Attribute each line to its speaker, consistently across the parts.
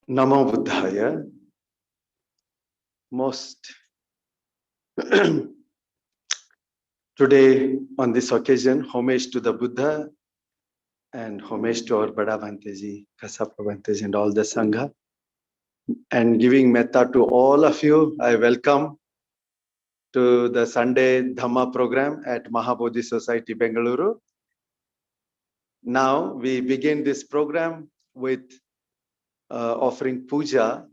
Speaker 1: Namo Buddhaya. Most today on this occasion, homage to the Buddha and homage to our Bada Bhanteji, Kasapa Bhanteji and all the Sangha. And giving metta to all of you, I welcome to the Sunday Dhamma program at Mahabodhi Society, Bengaluru. Now we begin this program with offering puja.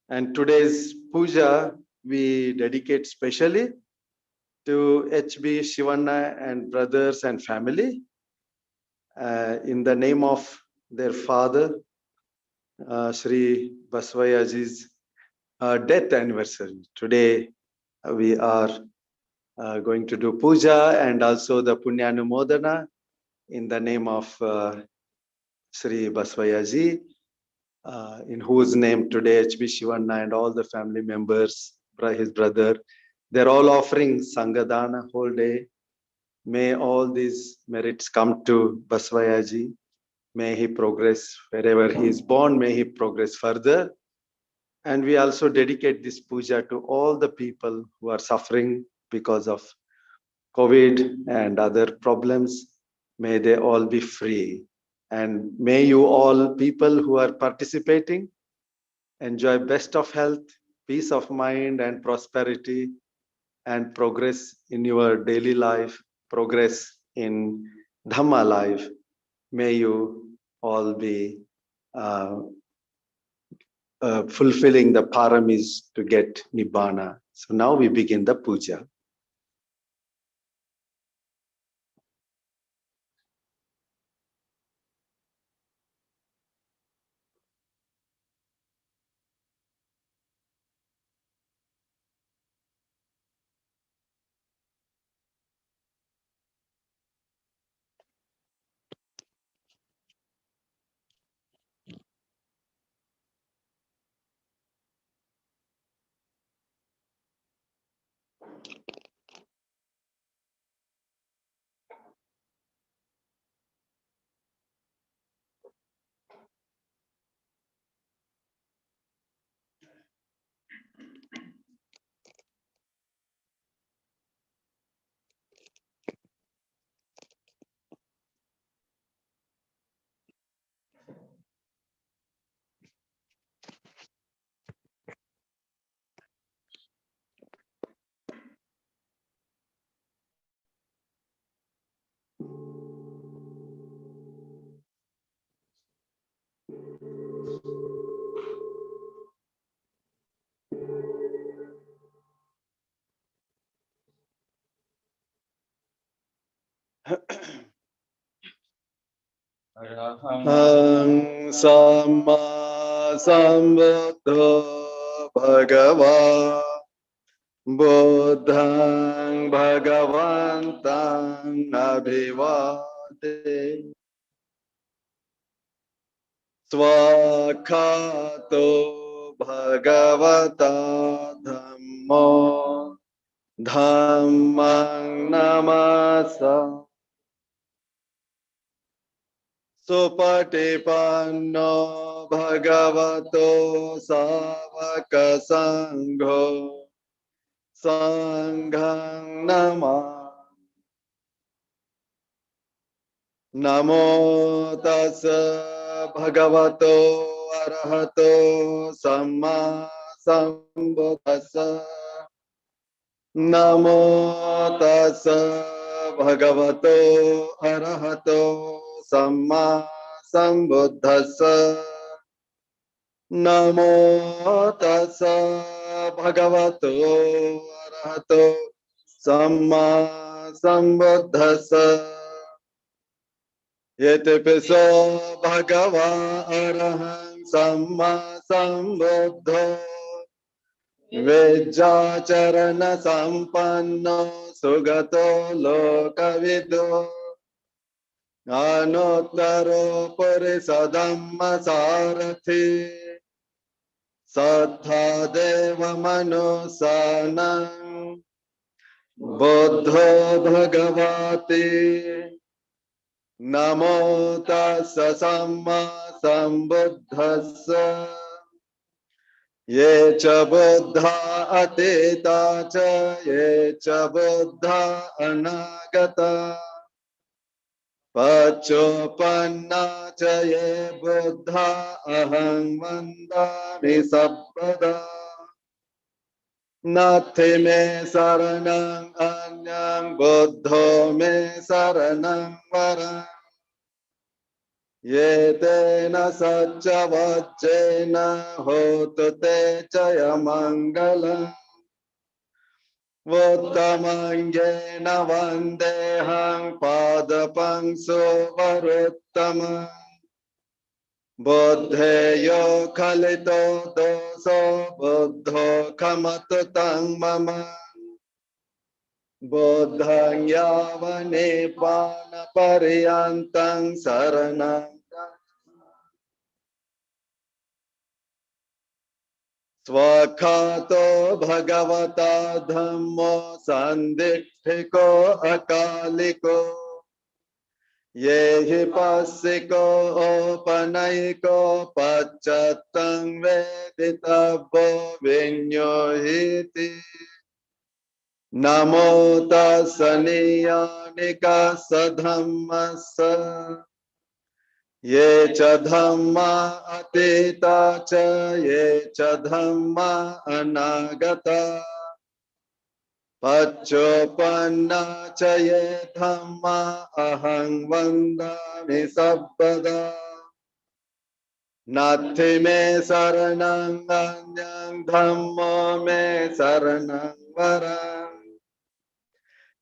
Speaker 1: And today's puja we dedicate specially to H.B. Shivanna and brothers and family in the name of their father, Sri Baswayaji's death anniversary. Today we are going to do puja and also the Punyanumodana in the name of Sri Baswayaji, in whose name today H.B. Shivanna and all the family members, his brother, they're all offering Sangadana whole day. May all these merits come to Baswayaji. May he progress wherever he is born. May he progress further. And we also dedicate this puja to all the people who are suffering because of COVID and other problems. May they all be free. And may you all people who are participating enjoy best of health, peace of mind and prosperity, and progress in your daily life, progress in Dhamma life. May you all be fulfilling the paramis to get Nibbana. So now we begin the puja. Araham Samma sambuddho bhagava buddhaṃ bhagavantem abhivade svakhato bhagavata dhammo Dhammaṃ namasa supatipanno bhagavato savaka sangho sanghaṃ namo tassa bhagavato arahato samma sambuddhassa Namo tassa bhagavato arahato samma sambuddhassa Namo tassa bhagavato arahato samma sambuddhassa Yete piso bhagava arahang samma sambuddho Vijjacharana sampanno sugato lokavido Anuttaro purisadhamma sarathi Sattha deva manusanam Buddho bhagavati Namo tassa samma sambuddhassa Ye cha buddha atita cha ye cha buddha anagata Paccuppanna cha ye buddha aham vandami sabbada Nati me saranam anyam buddho me saranam varam Ye tena sacca vaccena hotu te caya mangalam Vuttamangena vandeham padapam suvaruttamam Buddheyo khalito doso buddho kamatu tang mama Buddhaṃ yavane pana paryantaṃ saranam Svakhato bhagavata dhammo sanditthiko akaliko Yehi passiko opanayiko pacchattam veditabbo vinyohiti Namo tassa niyanika sadhammassa Ye cha dhamma atita cha ye cha dhamma anagata Paccuppanna cha ye dhamma aham vandami sabbada Natti me saranam anyam dhammo me saranam varam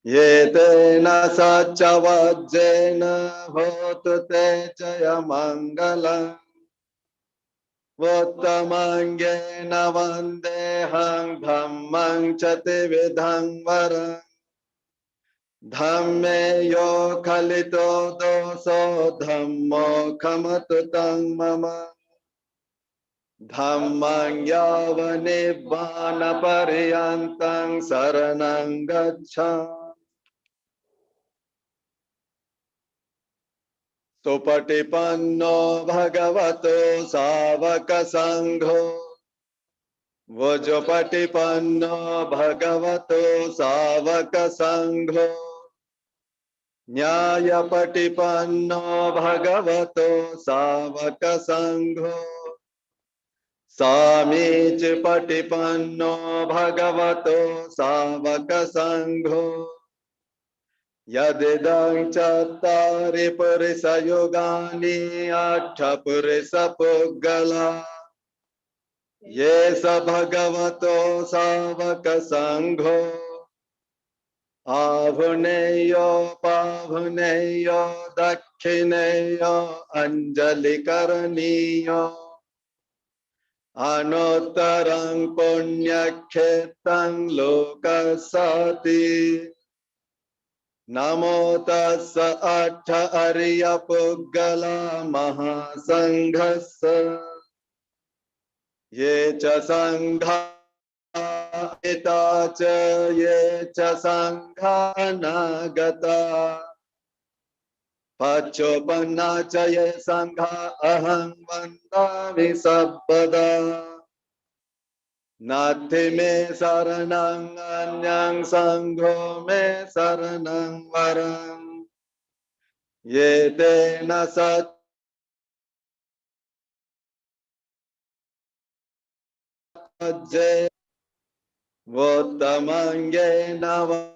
Speaker 1: Ye tena sacca vajjena hotu te caya mangalam Vuttamangena vandeham dhammam chati vidham varam Dhamme yo khalito doso dhammo khamatu tang mama Dhammang yava nibbana paryantaṃ saranam gacchāmi Supatipanno bhagavato savaka sangho Vajapatipanno bhagavato savaka sangho Nyayapatipanno bhagavato savaka sangho Samicipatipanno bhagavato savaka sangho Yadidang chattari purisa yogani atta purisa puggala Yesa bhagavato savaka sangho Avuneyo pavuneyo dakhineyo anjali karaniyo Anuttarang punyakhetang lokasati. Namo tassa atta ariya puggala mahasanghassa. Ye cha sangha ita cha ye cha sangha anagata. Pachopanna cha ye sangha aham vandami sabbada. Nati me saranang anyang sangho me saranang varang. Ye te nasat je vottamange nava.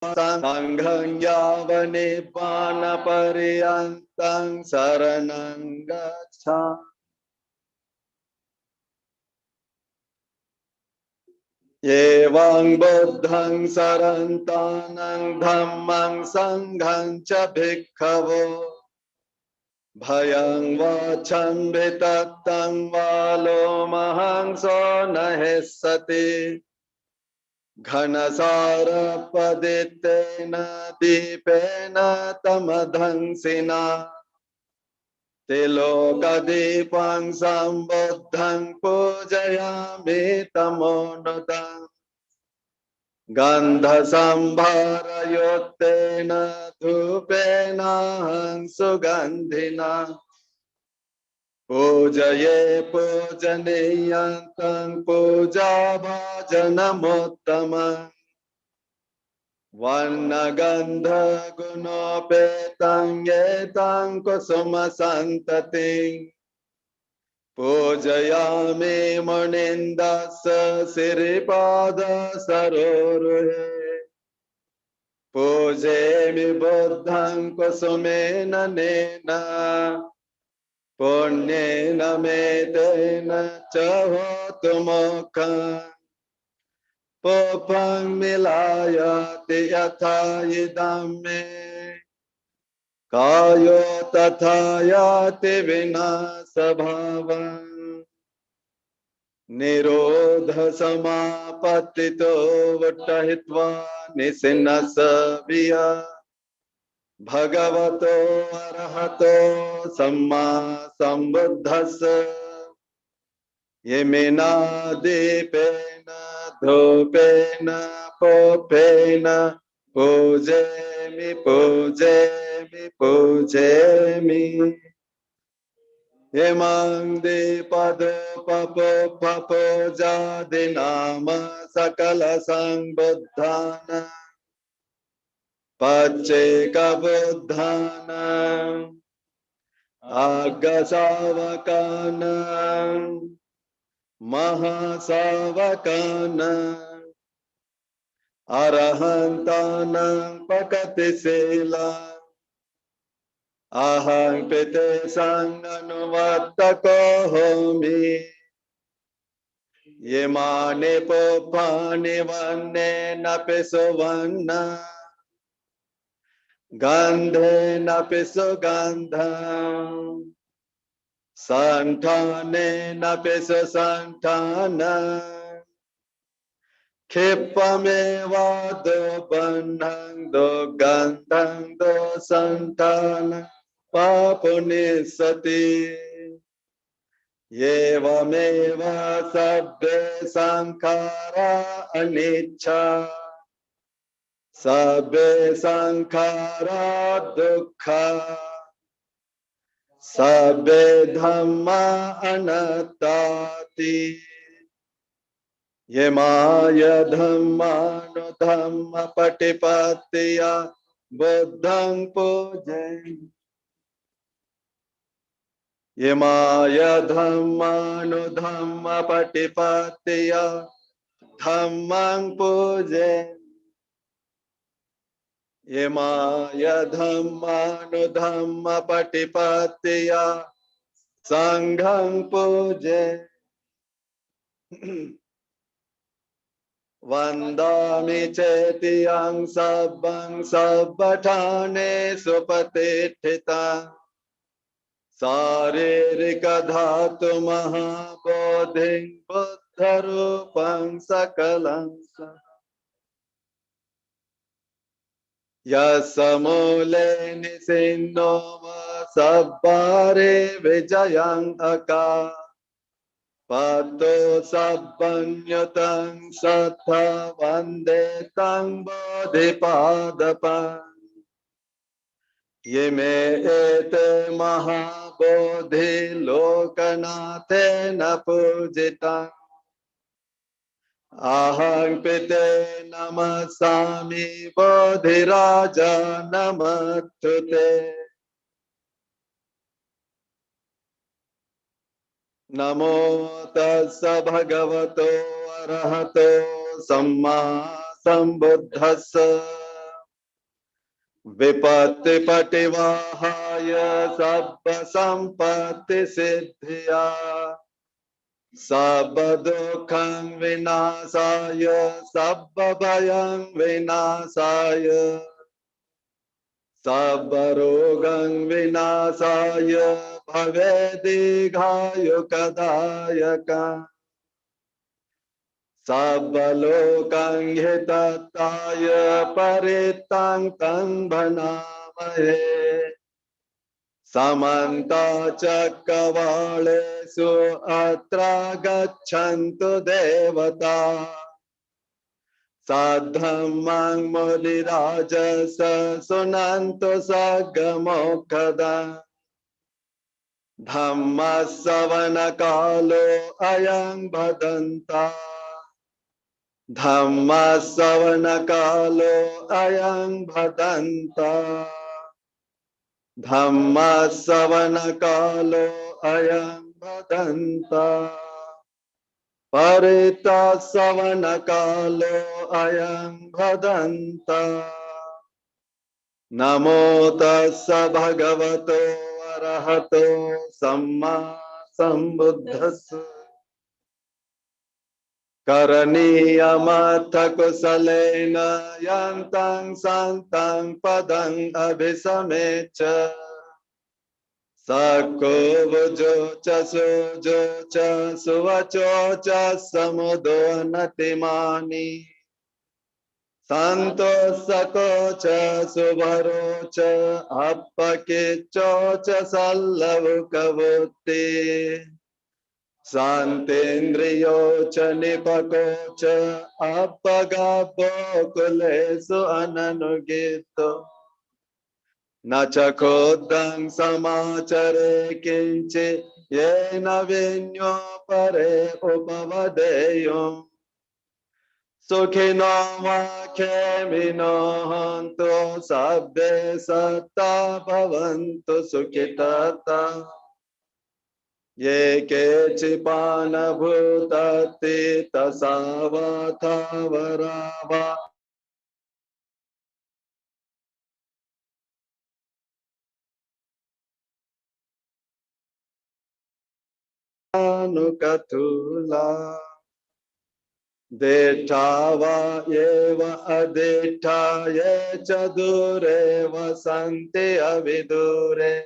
Speaker 1: Sanghang yavane pana pariyantang saranang gacha. Evang buddhang sarantanang dhammang sanghang cha bhikkhavo. Bhayang vacham vitattam valo mahang so nahesati. Ghanasara paditena dipena tamadhangsina. Tilokadipang sambuddhang pujayami tamonudang. Gandha sambharayottena dhupena hang sugandhina. Pujaye pujaniyantang puja bhajanamuttamang. Vannagandha gunopetang yetang kusuma santating. Pujayami munindasa siripada saroruhe. Pujemi buddhang kusumena nena. Punyena metena chahotu mokkha. Popang milayati yatha idam me. Kayo tatha yati vinasa bhavam. Nirodha samapatito vattahitva nisinasa viya. Bhagavato arahato samma sambuddhassa. Yemena dipena dhupena popena pujemi pujemi pujemi. Yemang dipado papo papo jadinama sakala sambuddhana. Pacheka buddhana. Agasavakana. Mahasavakana. Arahantana pakati sila. Ahang pite sanganuvattako homi. Yemane popani vanne napisovanna. Gandhe napisogandha. Santane napiso santana. Kipame vado bandhang do gandhang do santana. Papunisati. Yevameva sabbe sankhara anicca. Sabbe sankhara dukkha. Sabbe dhamma anattati. Yemaya dhammano dhamma patipattiya buddhang pujay. Yemaya dhammano dhamma patipattiya dhammang pujay. Yemaya dhammano dhamma patipattiya sanghang pujay. Vandami chetiyang sabbang sabbatane supatithita Saririka dhatu mahabodhing buddharupang sakalang Yasamule nisinova sabbare vijayang aka Pato sabbanyatang sattha vande tang bodhipadapang Yeme ete mahabodhi lokanate na pujitang Ahang pite namasami bodhiraja namatute Namo tassa bhagavato arahato samma sambuddhassa Vipatti pativahaya sabba sampatti siddhya Sabba dukkhaṃ vinasaya sabba bhayaṃ vinasaya Sabba rogaṃ vinasaya bhavedikhayo kadayaka Sabba lokaṃ hitataya parittaṃ taṃ bhanamahe Samanta cakkavalesu atra gacchantu devata Saddhammang mudirajasa sunantu saggamokkada Dhamma savana kalo ayang bhadanta Dhamma savana kalo ayang bhadanta Dhamma savana kalo ayam bhadanta Parita savana kalo ayam bhadanta Namo tassa bhagavato arahato samma sambuddhassa Karaniyamata kusalena yantang santang padang abhisamecha Sako vujo cha sujo cha suvacho cha samudo natimani Santo sako cha subharo cha appakicho cha sallavukavoti Santendriyo cha nipako cha appagabho kulesu ananugito Nachakodang samachare kinche yena vinyo pare upavadeyum Sukhino vakemino hantu sabbe satta bhavantu sukhitata Ye kechipana bhutati tasavata varava Nukatula Detava eva adeta ye chadure vasanti avidure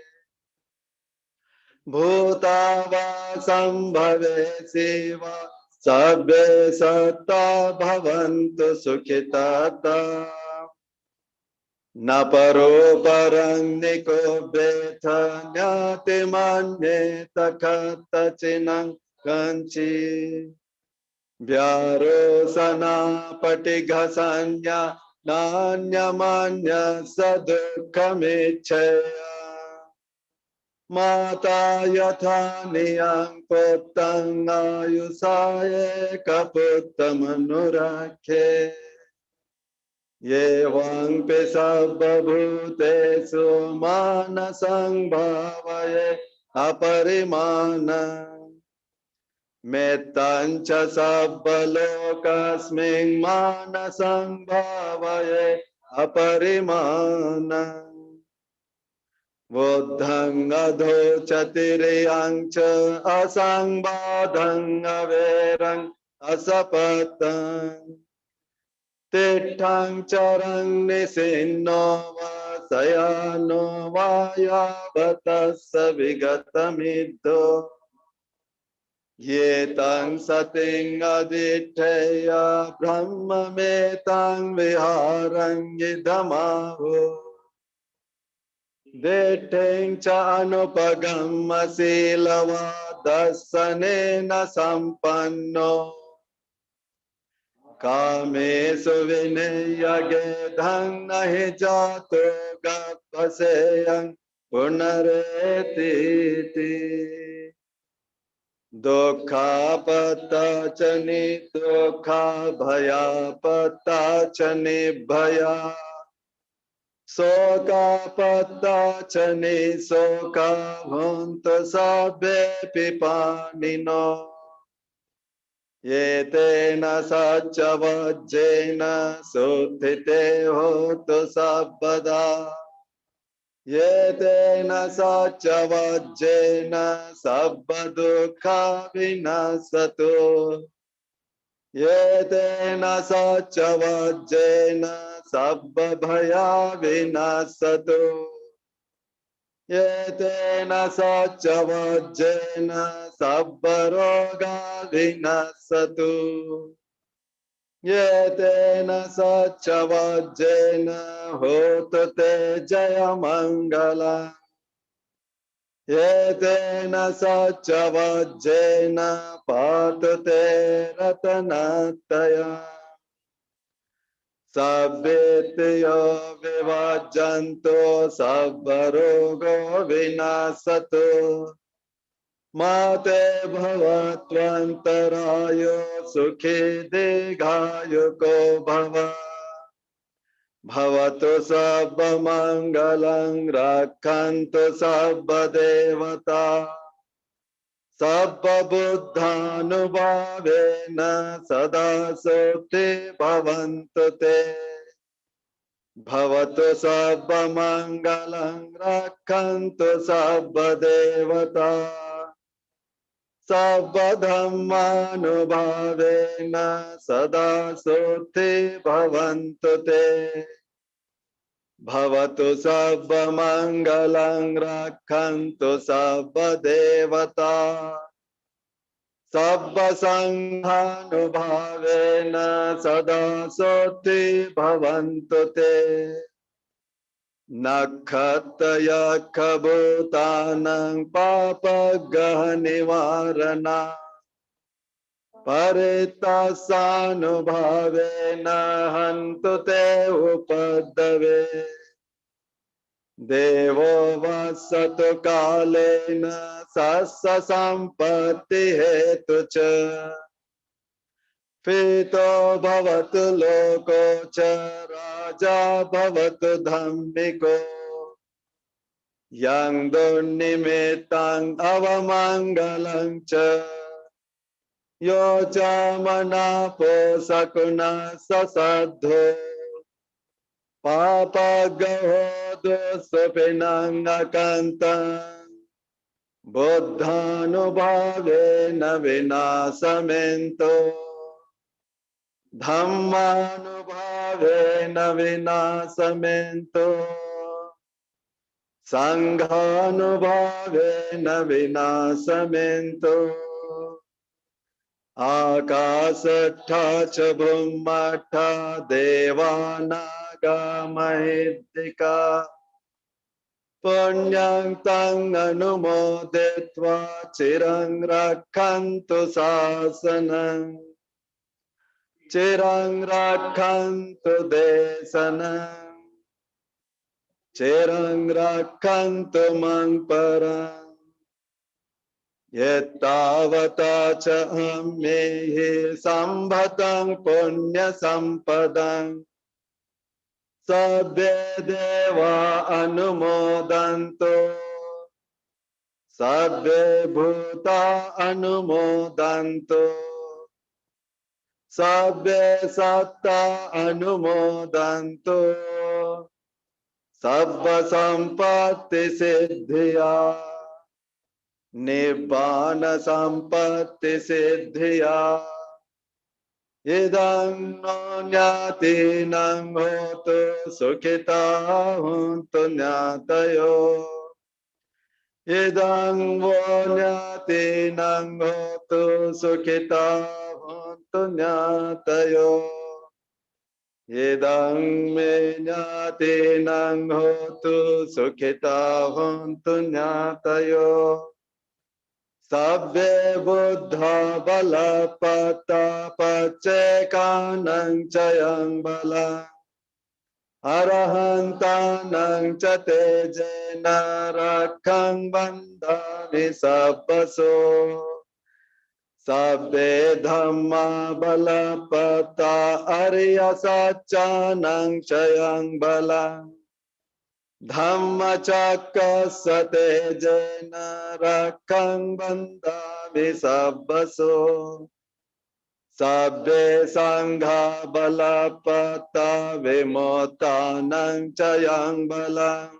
Speaker 1: Bhutava sambhave siva sabbe satta bhavantu sukhitata Naparo parang niko betha nyate manye takata chinang kanchi Vyaro sana patighasanya nanya manya sadukamichaya Mata yatha niyang puttang ayusaye kaputtam Yevang pisabba bhutesu manasang bhavaye aparimana Mettancha sabba lokasming manasang bhavaye aparimana Buddhang adho chatiriyang cha asang badhang averang asapatang Tithang charang nisinno vasayano vayavatassa vigatamiddo Yetang sating aditteya brahma metang viharang idamaho Deteng cha anupagamma silava dasanena sampanno Kamesu vinaya gedhang nahi jato gapaseyang punareti Dukha patachani dukha bhaya patachani bhaya Soka patachani soka bhunta sabbe pipanino Yetena sachavajjena suddhite hotu sabbada Yetena sachavajjena sabbadukha vinasatu Yetena sachavajjena sabbabhaya vinasatu Yetena sachavajjena sabbaroga vinasatu Yetena sachavajjena hotu te jaya mangala Yetena sachavajjena patu te ratanataya Sabbetiyo vivajjanto sabbarogo vinasato Mate bhavatvantarayo sukhi dighayo bhava Bhavatu sabba mangalang rakhantu sabba devata Sabba buddhanubhavena sada soti bhavantu te Bhavatu sabba mangalang rakhantu sabba devata Sabba dhammanubhavena sada soti bhavantu te Bhavatu sabba mangalang rakhantu sabba devata Sabba sanghanubhavena sada soti bhavantu te Nakhataya kabhutanang papagaha nivarana Paritasanubhavena hantu te upadave Devo vasatu kalena sassa sampatti hetu cha Pito bhavatu loko cha raja bhavatu dhammiko Yang dunnimitang avamangalang cha Yo cha manapo sakuna sasadho Papa gaho dosapinang akantang Buddhanubhavena vinasamento Dhammanubhavena vinasamento Sanghanubhavena vinasamento Akasatha cha bhummatha devanaga mahidika Punyang tang anumodetva chirang rakhantu sasanang Chirang rakhantu desanang Chirang rakhantu mang parang Yettavata cha ammehi sambhatang punya sampadang Sabbe deva anumodanto Sabbe bhuta anumodanto Sabbe satta anumodanto Sabba sampatti siddhya Nibbana sampatti siddhya Idang no nyati nang hotu sukhita huntu nyatayo. Idang vo nyati nang hotu sukhita huntu nyatayo. Idang me nyati nang hotu sukhita huntu nyatayo. Sabbe buddha bala pata pacekanang cayang bala arahantanang catejena rakhang bandhani sabbaso. Sabbe dhamma bala pata arya sacanang cayang bala Dhamma chakka sate jena rakhang bandhami sabbaso. Sabbe sangha balapata vimotanang chayang balang.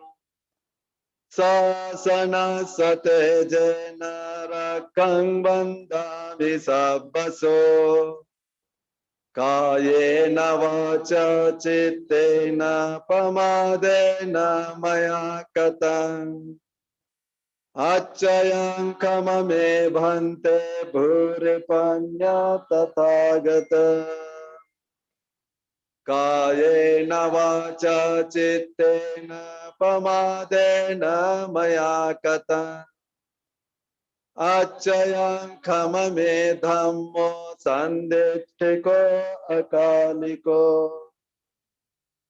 Speaker 1: Sasana sate jena rakhang bandhami sabbaso. Kayena vacha chittena pamadena maya katang Achayang kamame bhante bhuripanya tathagata Kayena vacha chittena pamadena maya katang Achayang kamame dhammo sanditthiko akaliko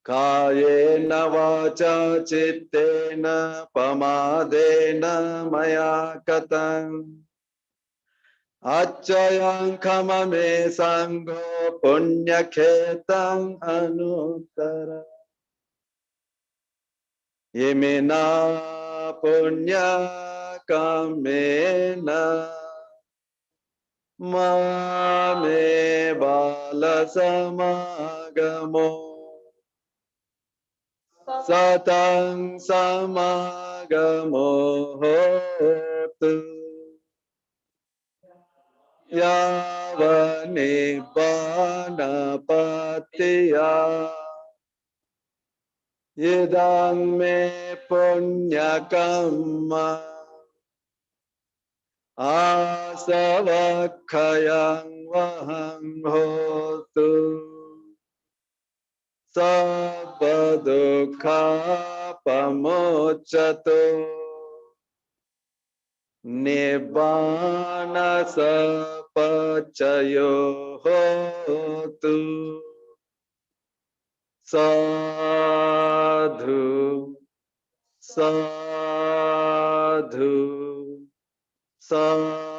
Speaker 1: Kayena vacha chittena pamadena maya katang Achayang kamame sangho punya khetang anuttara Yemena punya kamena mame bala samagamo Satang samagamo hotu Yavani bana patiya Yidang me punya kamma Asavakkayang vahang hotu Sabba dukkha pamoccatu Nibbana sapacayo hotu Sadhu Sadhu Sadhu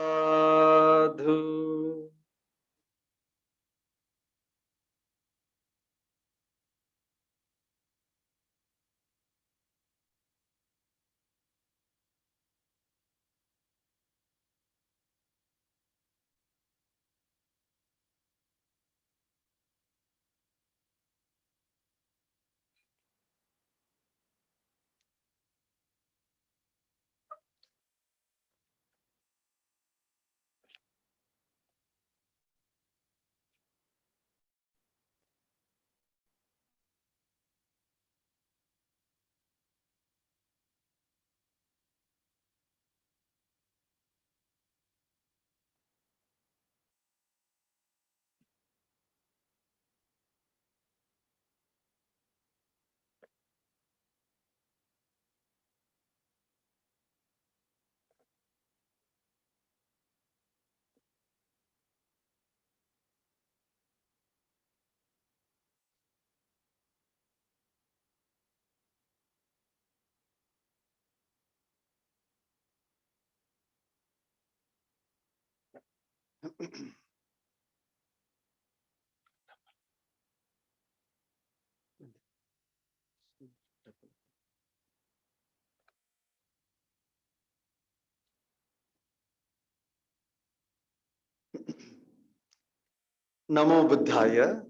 Speaker 1: Namo Buddhaya.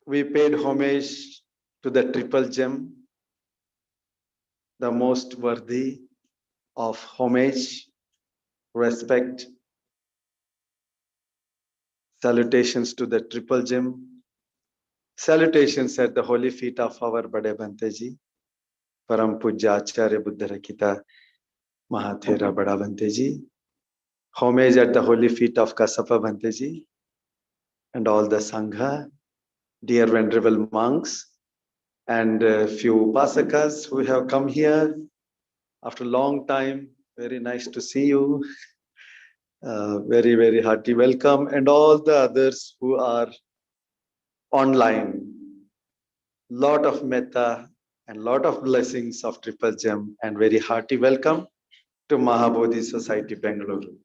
Speaker 1: We paid homage to the triple gem, the most worthy of homage, respect, Salutations to the Triple Gem. Salutations at the holy feet of our Bade Banteji, Param Pujya Acharya Buddha Rakita Mahathera Bada Banteji. Homage at the holy feet of Kasapa Banteji and all the Sangha, dear venerable monks, and a few Upasakas who have come here after a long time. Very nice to see you. Very, very hearty welcome. And all the others who are online. Lot of metta and lot of blessings of Triple Gem and very hearty welcome to Mahabodhi Society, Bengaluru.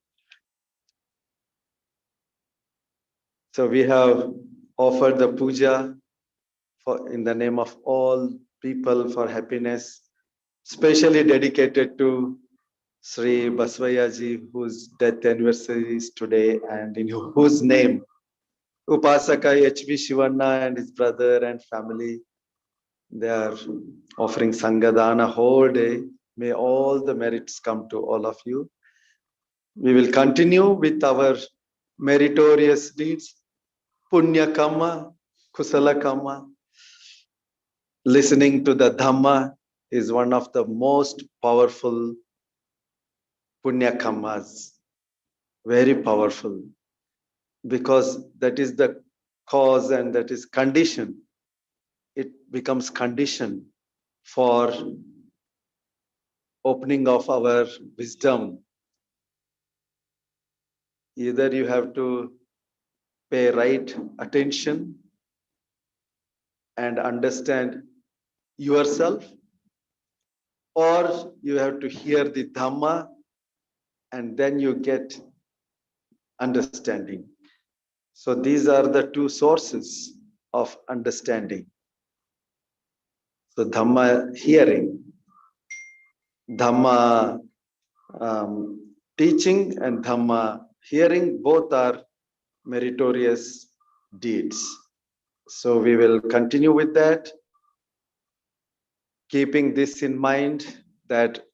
Speaker 1: So we have offered the puja in the name of all people for happiness, specially dedicated to Sri Baswayaji, whose death anniversary is today, and in whose name Upasaka H.V. Shivanna and his brother and family, they are offering Sangadana whole day. May all the merits come to all of you. We will continue with our meritorious deeds, Punya Kamma, Kusala Kamma. Listening to the Dhamma is one of the most powerful Punya Kammas. Very powerful. Because that is the cause and that is condition. It becomes condition for opening of our wisdom. Either you have to pay right attention and understand yourself, or you have to hear the Dhamma and then you get understanding. So these are the two sources of understanding. So Dhamma hearing, Dhamma teaching and Dhamma hearing, both are meritorious deeds. So we will continue with that, keeping this in mind that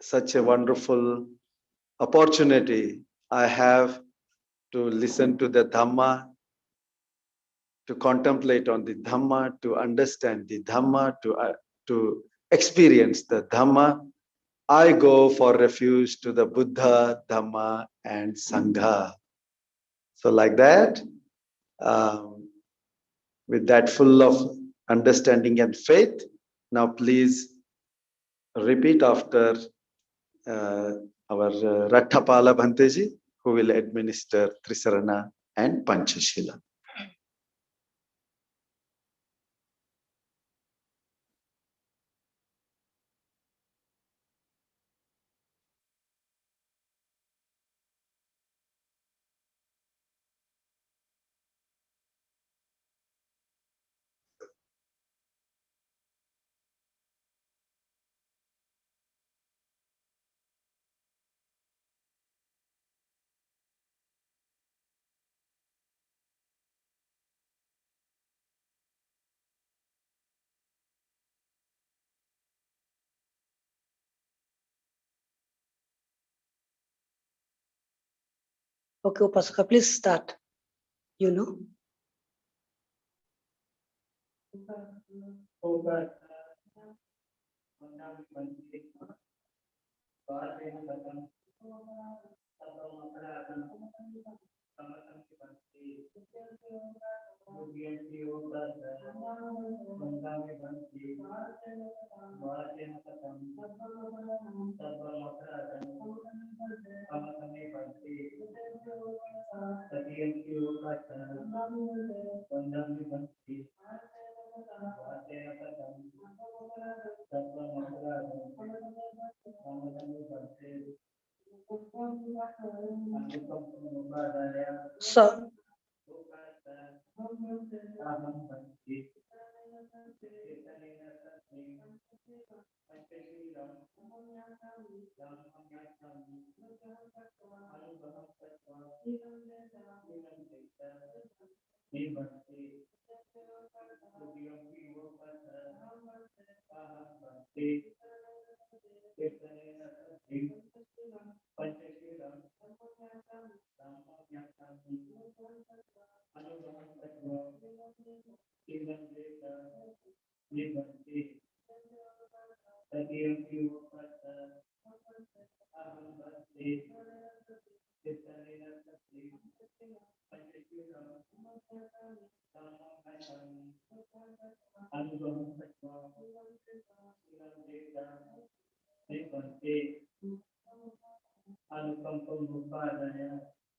Speaker 1: such a wonderful opportunity I have to listen to the Dhamma, to contemplate on the Dhamma, to understand the Dhamma, to experience the Dhamma. I go for refuge to the Buddha, Dhamma, and Sangha. So like that, with that full of understanding and faith, now please repeat after our Rathapala Bhanteji, who will administer Trisarana and Panchashila.
Speaker 2: Okay, Upasaka, please start. You know. So,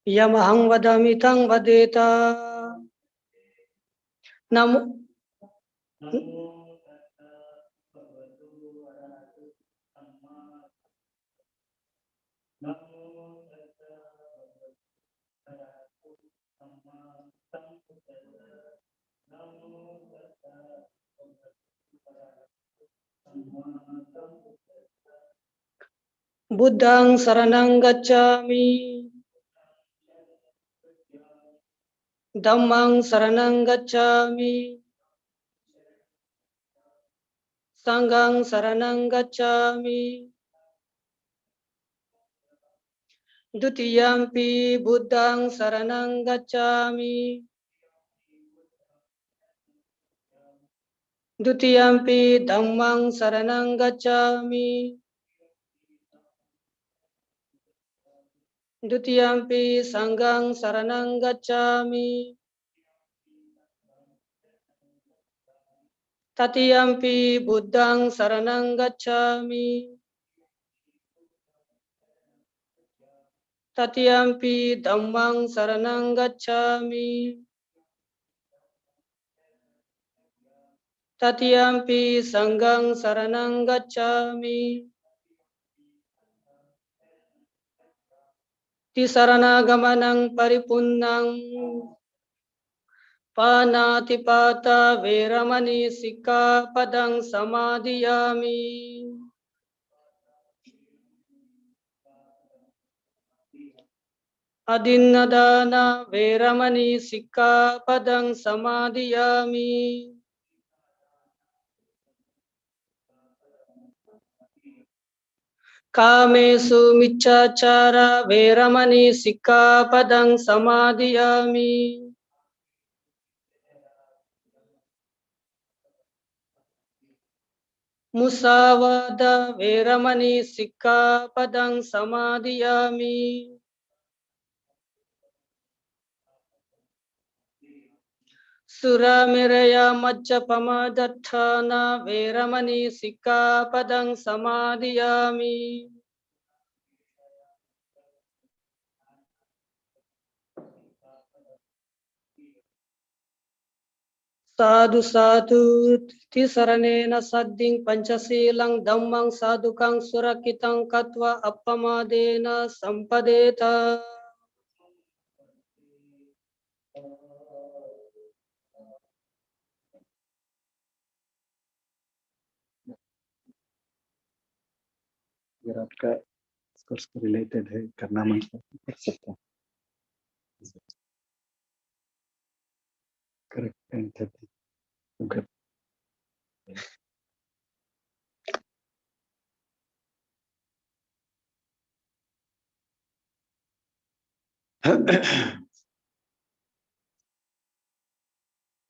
Speaker 2: Yamahang vadami tang vadeta. Namo Buddhang saranang gacchami. Dhammang saranang gacchami. Sanghang saranang gacchami. Dutiyampi buddhang saranang gacchami. Dutiyampi dhammang saranang gacchami. Dutiyampi sanghang saranang gacchami. Tatiyampi buddhang saranang gacchami. Tatiyampi dhammang saranang gacchami. Tatiyampi sanghang saranang gacchami. Tisarana gamanang paripunnang panatipata veramani sikkhapadang samadhiyami. Adinnadana veramani sikkhapadang samadhiyami. Kamesu miccachara veramani sikkhapadang samadhiyami. Musavada veramani sikkhapadang samadhiyami. Suramiraya majjapama datthana veramani sikkhapadang samadhiyami. Sadhu sadhu tisaranena sadding panchasilang dhammang sadhukang surakitang katva appamadena sampadeta.
Speaker 1: अगर आपका discourse को related है करना मन कर सकता correct okay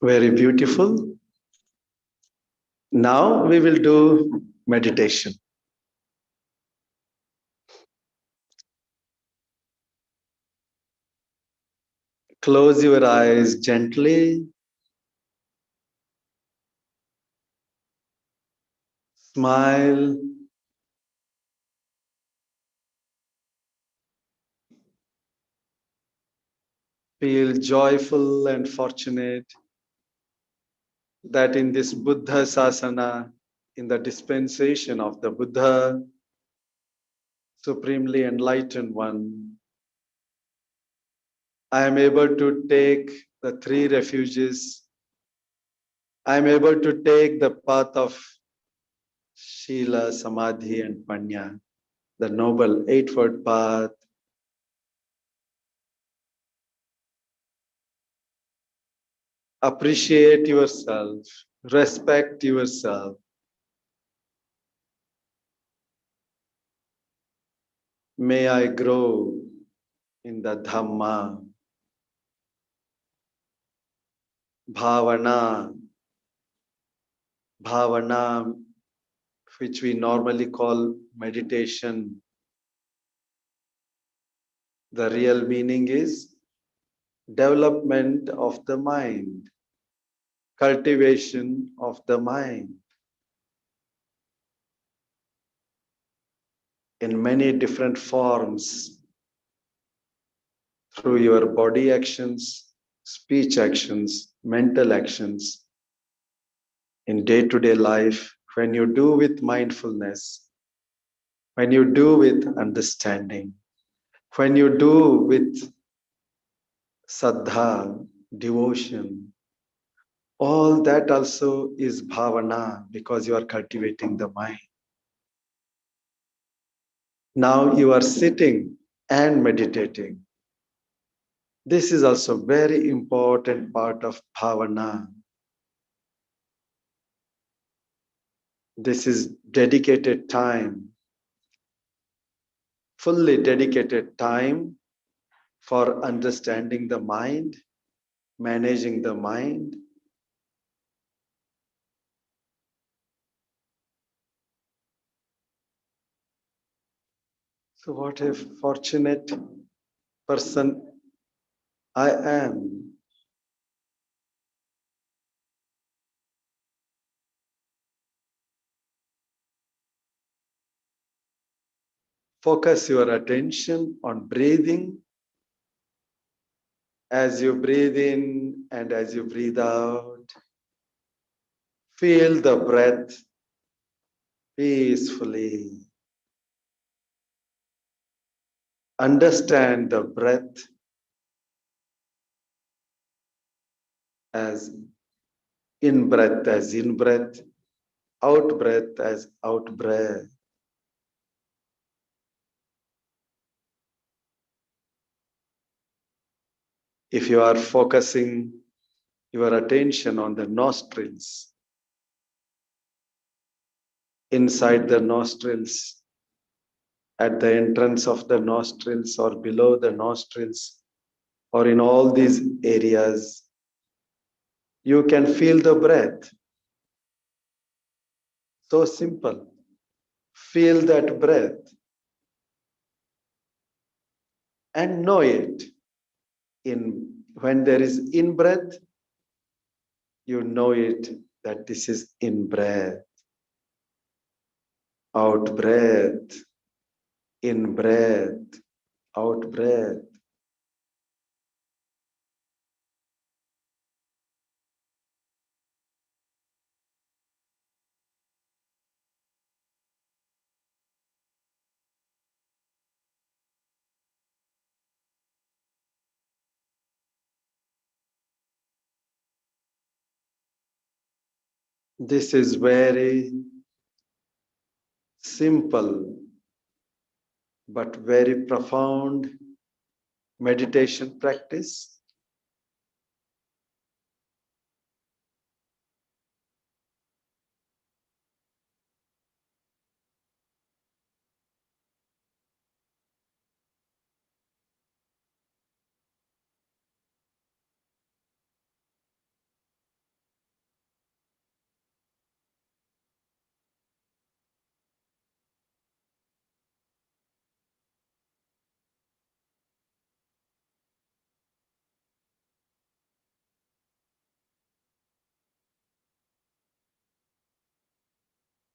Speaker 1: Very beautiful. Now we will do meditation. Close your eyes gently. Smile. Feel joyful and fortunate that in this Buddha Sasana, in the dispensation of the Buddha, Supremely Enlightened One, I am able to take the three refuges. I am able to take the path of Shila, Samadhi, and Panya, the noble eightfold path. Appreciate yourself, respect yourself. May I grow in the Dhamma, Bhavana. Bhavana which we normally call meditation. The real meaning is development of the mind, cultivation of the mind in many different forms through your body actions, speech actions, mental actions in day-to-day life. When you do with mindfulness, when you do with understanding, when you do with saddha, devotion, all that also is bhavana because you are cultivating the mind. Now you are sitting and meditating. This is also very important part of bhavana. This is dedicated time, fully dedicated time for understanding the mind, managing the mind. So what a fortunate person I am. Focus your attention on breathing. As you breathe in and as you breathe out, feel the breath peacefully. Understand the breath as in breath as in breath, out breath as out breath. If you are focusing your attention on the nostrils, inside the nostrils, at the entrance of the nostrils or below the nostrils, or in all these areas, you can feel the breath. So simple. Feel that breath and know it. When there is in breath, you know it that this is in breath, out breath, in breath, out breath. This is very simple but very profound meditation practice.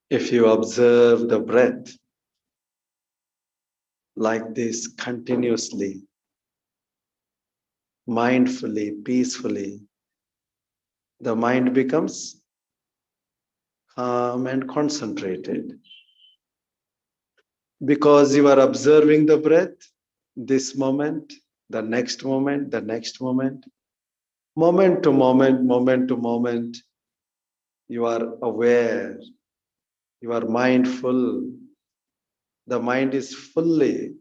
Speaker 1: If you observe the breath like this continuously, mindfully, peacefully, the mind becomes calm and concentrated. Because you are observing the breath, this moment, the next moment, the next moment, moment to moment, you are aware, you are mindful. The mind is fully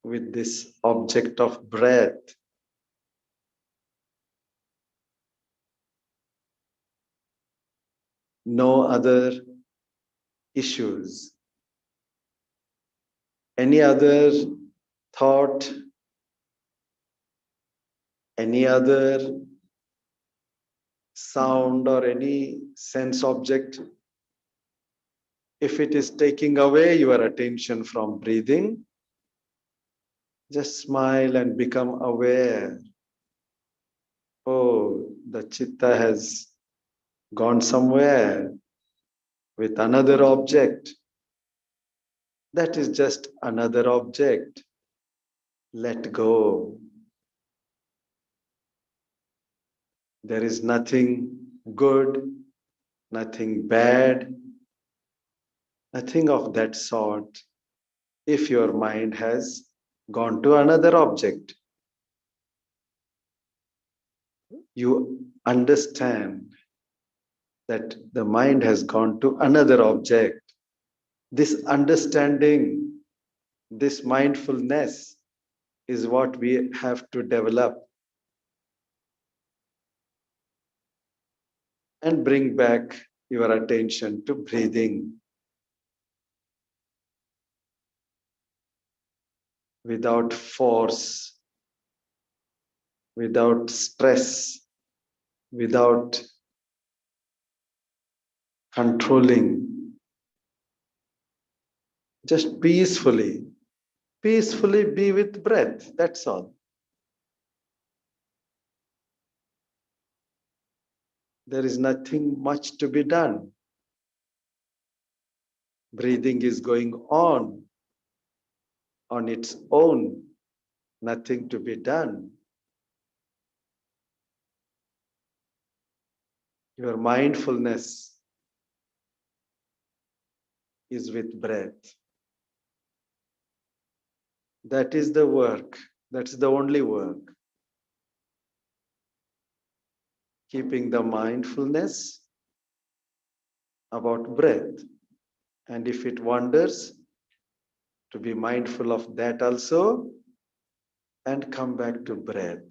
Speaker 1: with this object of breath. No other issues, any other thought, any other sound or any sense object If it is taking away your attention from breathing, just smile and become aware. Oh, the chitta has gone somewhere with another object. That is just another object. Let go. There is nothing good, nothing bad, nothing of that sort. If your mind has gone to another object, you understand that the mind has gone to another object. This understanding, this mindfulness is what we have to develop and bring back your attention to breathing without force, without stress, without controlling, just peacefully, peacefully be with breath. That's all. There is nothing much to be done. Breathing is going on its own, nothing to be done. Your mindfulness is with breath. That is the work. That's the only work. Keeping the mindfulness about breath. And if it wanders, to be mindful of that also and come back to breath.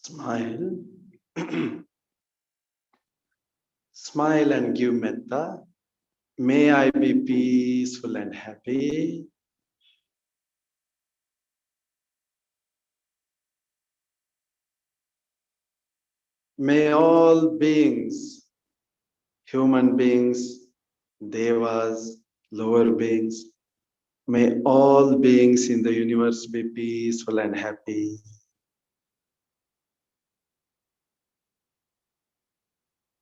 Speaker 1: Smile. Smile and give metta. May I be peaceful and happy. May all beings, human beings, devas, lower beings, may all beings in the universe be peaceful and happy.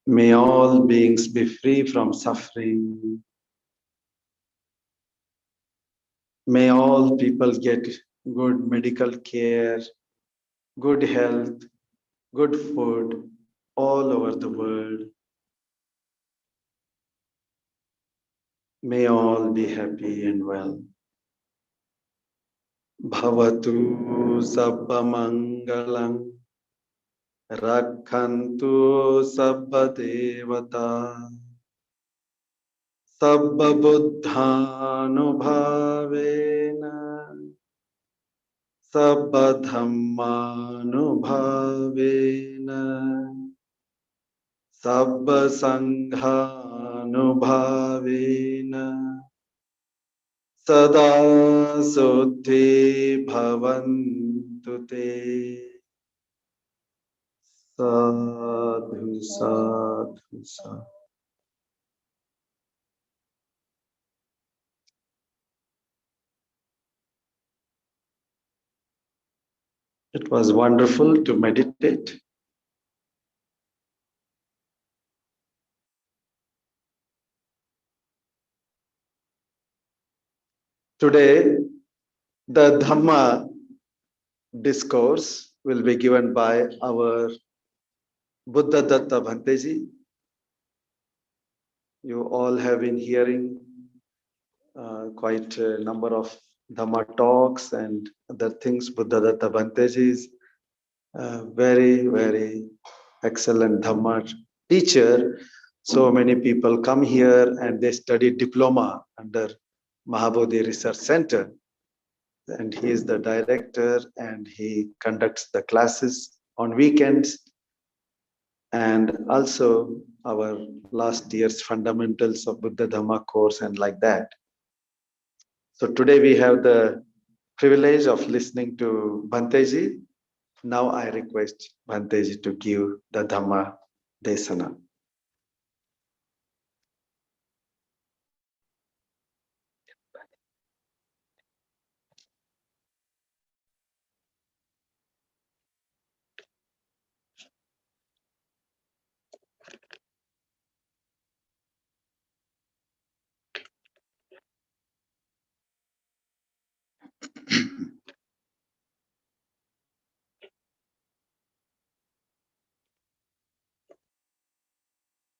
Speaker 1: May all beings be free from suffering. May all people get good medical care, good health, good food all over the world. May all be happy and well. Bhavatu sabba mangalam rakhantu sabba devata sabba buddhanubhavena sabba dhammanubhavena sabba sanghanubhavena sada suddhi bhavantu te. Sadhu, sadhu, sadhu. It was wonderful to meditate. Today, the Dhamma discourse will be given by our Buddha Datta Bhanteji. You all have been hearing quite a number of Dhamma talks and other things. Buddha Datta Bhanteji is very, very excellent Dhamma teacher. So many people come here and they study diploma under Mahabodhi Research Center. And he is the director and he conducts the classes on weekends. And also our last year's fundamentals of Buddha Dhamma course and like that. So today we have the privilege of listening to Bhanteji. Now I request Bhanteji to give the Dhamma Desana.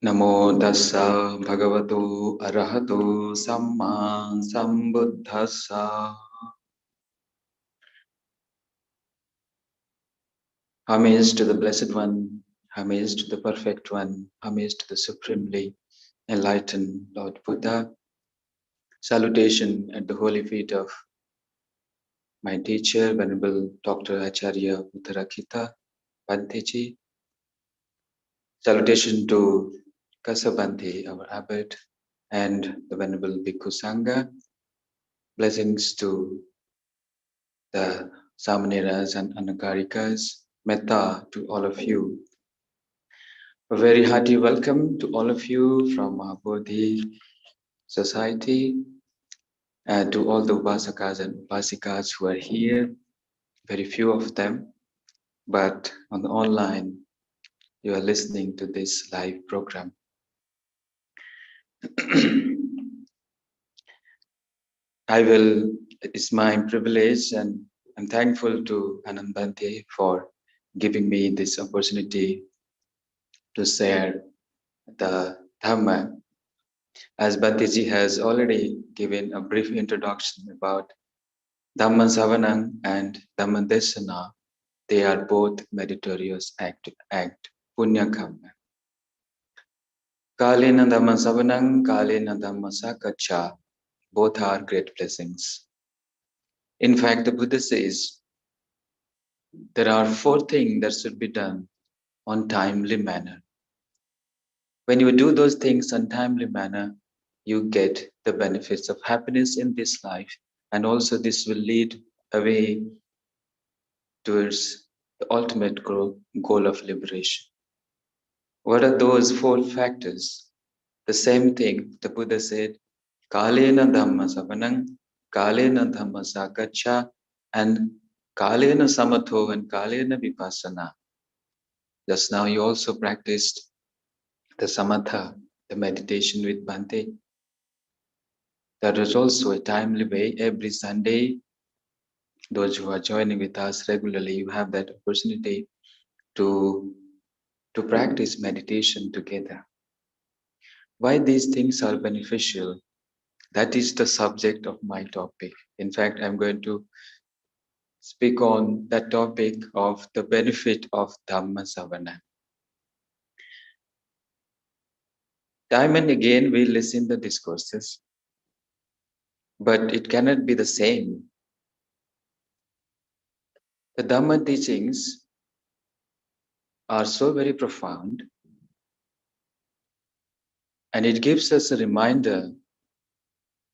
Speaker 3: Namo tassa bhagavato arahato samma sambuddhassa. Homage to the Blessed One, homage to the Perfect One, homage to the Supremely Enlightened Lord Buddha. Salutation at the holy feet of my teacher, Venerable Dr. Acharya Uttarakita Bhanteji. Salutation to Kasabante, our abbot, and the Venerable Bhikkhu Sangha. Blessings to the Samaneras and Anagarikas. Metta to all of you. A very hearty welcome to all of you from Mahabodhi Society, and to all the Upasakas and Upasikas who are here. Very few of them, but on the online, you are listening to this live program. It's my privilege and I'm thankful to Anand Bhante for giving me this opportunity to share the Dhamma. As Bhanteji has already given a brief introduction about Dhamma Savanam and Dhamma Desana, they are both meritorious act Punya Kamma. Kalena Dhamma Savanam, Kalena Dhamma Sakacha, both are great blessings. In fact, the Buddha says there are 4 things that should be done on timely manner. When you do those things on timely manner, you get the benefits of happiness in this life, and also this will lead away towards the ultimate goal of liberation. What are those 4 factors? The same thing the Buddha said, Kalena Dhamma Savanang, Kalena Dhamma Sakacha, and Kalena Samatho and Kalena Vipassana. Just now you also practiced the Samatha, the meditation with Bhante. That was also a timely way. Every Sunday, those who are joining with us regularly, you have that opportunity to practice meditation together. Why these things are beneficial? That is the subject of my topic. In fact, I'm going to speak on that topic of the benefit of Dhamma Savana. Time and again we listen the discourses, but it cannot be the same. The Dhamma teachings are so very profound, and it gives us a reminder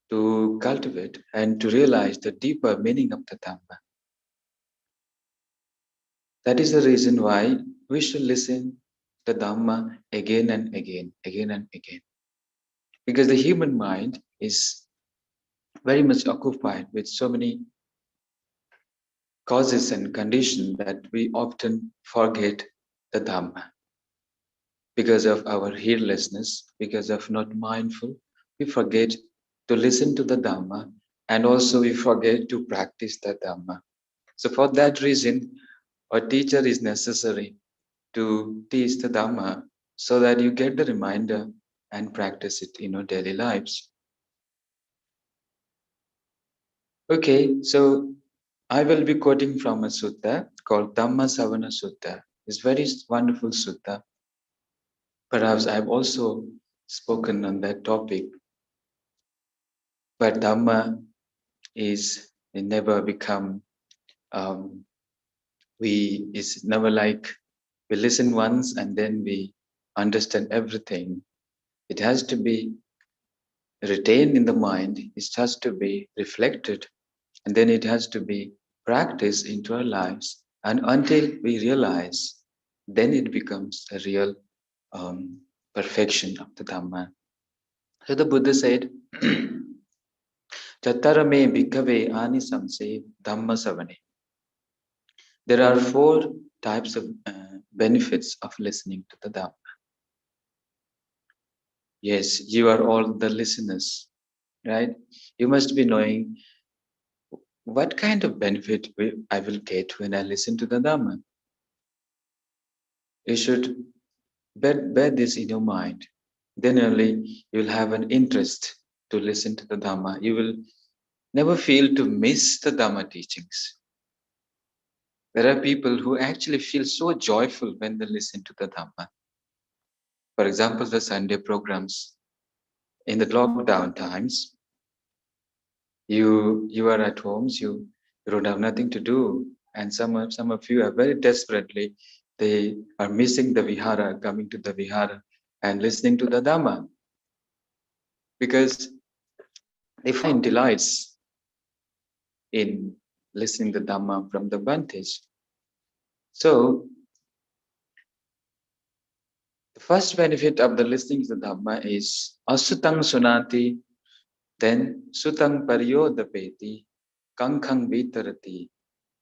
Speaker 3: to cultivate and to realize the deeper meaning of the Dhamma. That is the reason why we should listen the Dhamma again and again, again and again. Because the human mind is very much occupied with so many causes and conditions that we often forget the Dhamma. Because of our heedlessness, because of not mindful, we forget to listen to the Dhamma, and also we forget to practice the Dhamma. So for that reason, a teacher is necessary to teach the Dhamma so that you get the reminder and practice it in your daily lives. Okay, so I will be quoting from a sutta called Dhamma Savana Sutta. It's very wonderful sutta. Perhaps I've also spoken on that topic. But Dhamma is it never become it's never like we listen once and then we understand everything. It has to be retained in the mind, it has to be reflected, and then it has to be practiced into our lives. And until we realize, then it becomes a real perfection of the Dhamma. So the Buddha said, Chatarame bhikkhave anisamse dhamma savane. There are 4 types of benefits of listening to the Dhamma. Yes, you are all the listeners, right? You must be knowing what kind of benefit I will get when I listen to the Dhamma. You should bear this in your mind. Then only you will have an interest to listen to the Dhamma. You will never feel to miss the Dhamma teachings. There are people who actually feel so joyful when they listen to the Dhamma. For example, the Sunday programs. In the lockdown times, you are at homes, you don't have nothing to do, and some of you are very desperately, they are missing the vihara, coming to the vihara and listening to the Dhamma, because they find delights in listening the Dhamma from the Bhantes. So the first benefit of the listening to the Dhamma is asutang sunati, then sutang paryodapeti, kankhang vitarati,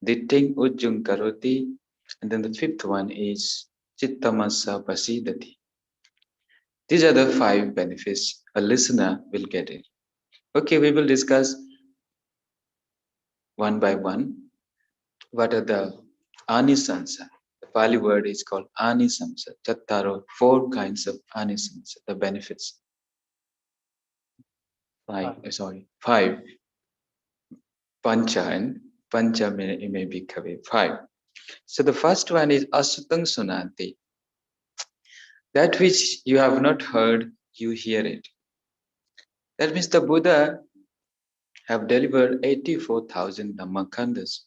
Speaker 3: ditting ujjung karoti, and then the 5th one is chittamasa pasidati. These are the 5 benefits a listener will get it. Okay, we will discuss one by one. What are the anisansa? The Pali word is called anisansa. Chattaro, 4 kinds of anisansa, the benefits. 5. Pancha, and pancha may be kave. 5. So the first one is asutang sunanti. That which you have not heard, you hear it. That means the Buddha have delivered 84,000 Dhammakandas.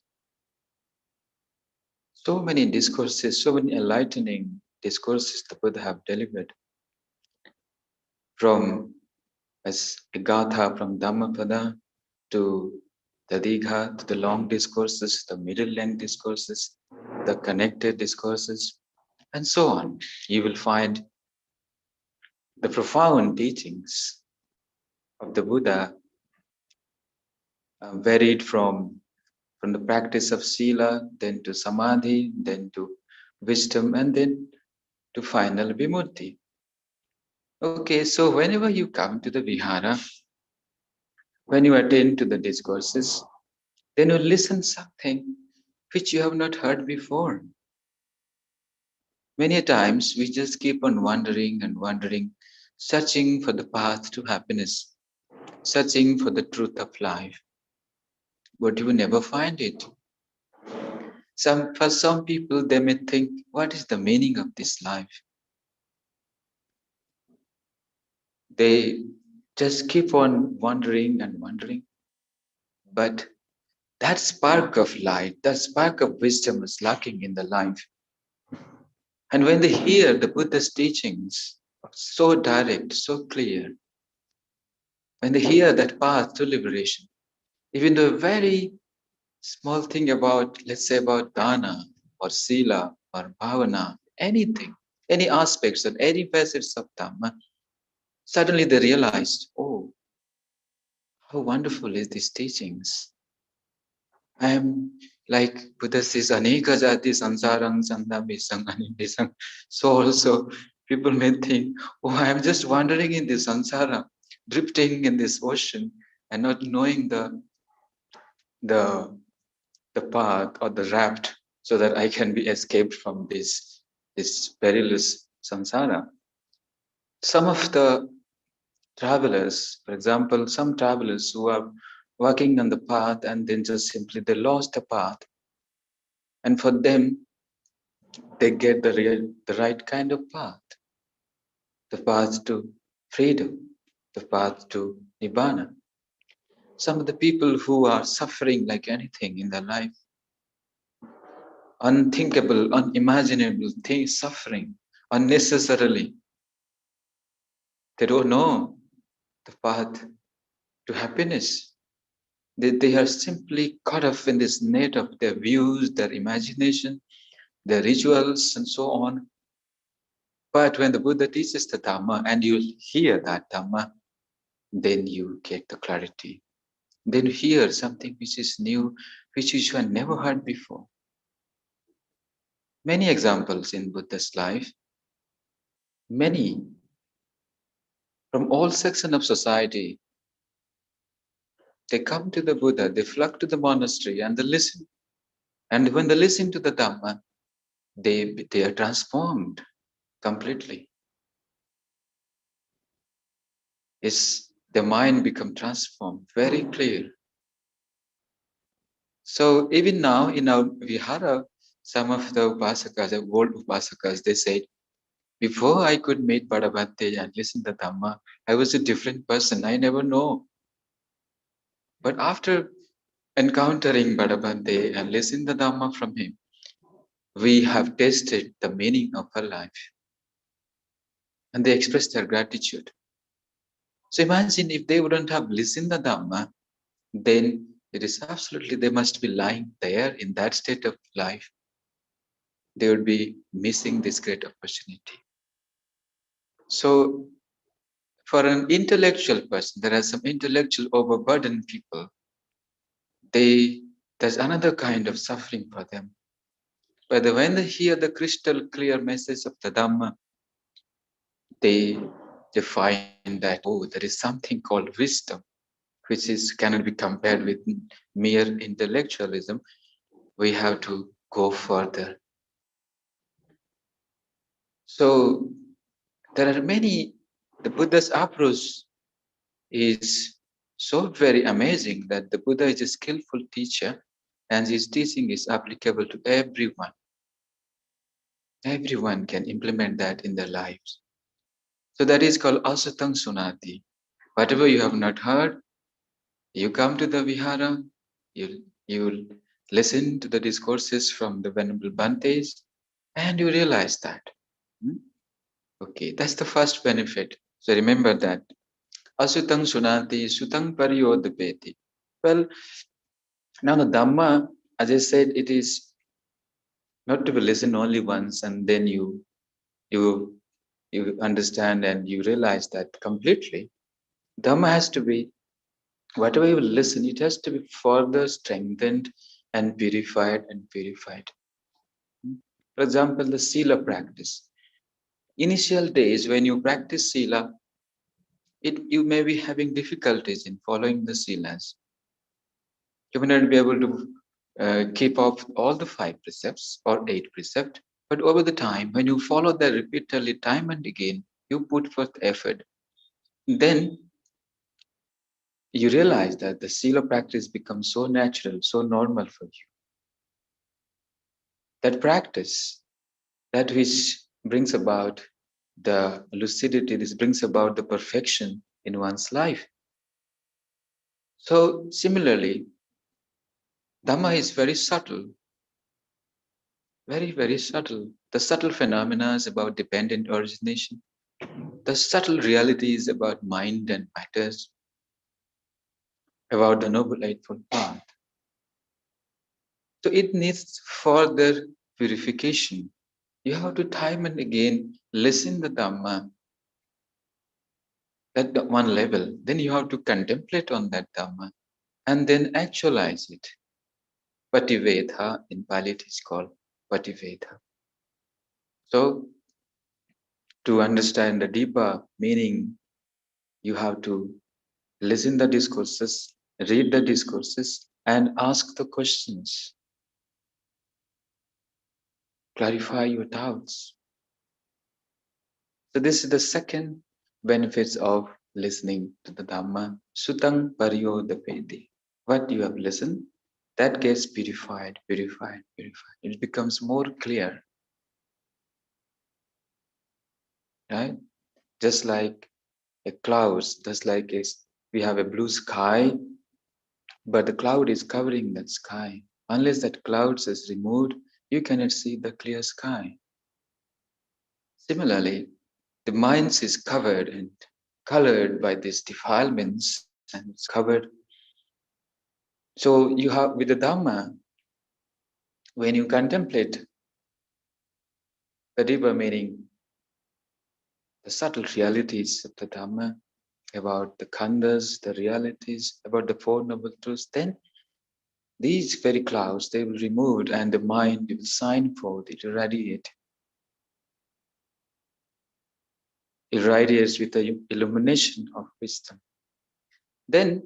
Speaker 3: So many discourses, so many enlightening discourses the Buddha have delivered, from as a Gatha from Dhammapada to the Digha, to the long discourses, the middle length discourses, the connected discourses, and so on. You will find the profound teachings of the Buddha varied from the practice of sila, then to samadhi, then to wisdom, and then to final vimutti. Okay, so whenever you come to the vihara, when you attend to the discourses, then you listen something which you have not heard before. Many times we just keep on wandering and wandering, searching for the path to happiness, searching for the truth of life, but you will never find it. For some people, they may think, what is the meaning of this life? They just keep on wondering and wondering. But that spark of light, that spark of wisdom is lacking in the life. And when they hear the Buddha's teachings, so direct, so clear, when they hear that path to liberation, even though a very small thing about, let's say, about dana or sila or bhavana, anything, any aspects or any facets of Dhamma, suddenly they realized, oh, how wonderful is these teachings. I am like Buddha says, Aneka jati sansarang sandamisang anindisang. So also people may think, oh, I am just wandering in this sansara, drifting in this ocean and not knowing the the path or the raft so that I can be escaped from this perilous samsara. Some of the travelers, for example, some travelers who are walking on the path and then just simply they lost the path. And for them, they get the right kind of path, the path to freedom, the path to nibbana. Some of the people who are suffering like anything in their life, unthinkable, unimaginable things, suffering unnecessarily. They don't know the path to happiness. They are simply caught up in this net of their views, their imagination, their rituals, and so on. But when the Buddha teaches the Dhamma and you hear that Dhamma, then you get the clarity. Then you hear something which is new, which you have never heard before. Many examples in Buddha's life, many from all sections of society, they come to the Buddha, they flock to the monastery and they listen. And when they listen to the Dhamma, they are transformed completely. It's the mind become transformed, very clear. So even now in our vihara, some of the upasakas, the old upasakas, they said, before I could meet Bhadabhante and listen to Dhamma, I was a different person. I never know. But after encountering Bhadabhante and listening to Dhamma from him, we have tasted the meaning of her life. And they expressed their gratitude. So imagine if they wouldn't have listened to Dhamma, then it is absolutely, they must be lying there in that state of life. They would be missing this great opportunity. So for an intellectual person, there are some intellectual overburdened people. There's another kind of suffering for them. But when they hear the crystal clear message of the Dhamma, they find that, oh, there is something called wisdom, which cannot be compared with mere intellectualism. We have to go further. So there are many, the Buddha's approach is so very amazing that the Buddha is a skillful teacher and his teaching is applicable to everyone. Everyone can implement that in their lives. So that is called asatang sunati. Whatever you have not heard, you come to the vihara, you'll listen to the discourses from the Venerable Bhantes, and you realize that. Okay, that's the first benefit. So remember that. Asutang sunati, sutang pariyodapeti. Well, now the Dhamma, as I said, it is not to be listened only once and then you understand and you realize that completely. Dhamma has to be, whatever you listen, it has to be further strengthened and purified and purified. For example, the Sila practice. Initial days when you practice Sila, you may be having difficulties in following the Silas. You may not be able to keep up all the 5 precepts or 8 precepts, but over the time, when you follow that repeatedly time and again, you put forth effort, then you realize that the Sila practice becomes so natural, so normal for you. That practice, that which brings about the lucidity, this brings about the perfection in one's life. So similarly, Dhamma is very subtle, very, very subtle. The subtle phenomena is about dependent origination. The subtle reality is about mind and matters, about the Noble Eightfold Path. So it needs further purification. You have to time and again listen the Dhamma at one level. Then you have to contemplate on that Dhamma and then actualize it. Pativedha, in Pali it is called Pativedha. So to understand the deeper meaning, you have to listen the discourses, read the discourses, and ask the questions. Clarify your doubts. So this is the second benefits of listening to the Dhamma. Sutang pariyodapeti. What you have listened, that gets purified, purified, purified. It becomes more clear. Right? Just like a clouds, just like we have a blue sky, but the cloud is covering that sky. Unless that clouds is removed, you cannot see the clear sky. Similarly, the mind is covered and colored by these defilements and it's covered. So you have with the Dhamma, when you contemplate the deeper meaning, the subtle realities of the Dhamma, about the khandhas, the realities, about the Four Noble Truths, then these very clouds, they will remove and the mind will shine forth, it will radiate. It radiates with the illumination of wisdom. Then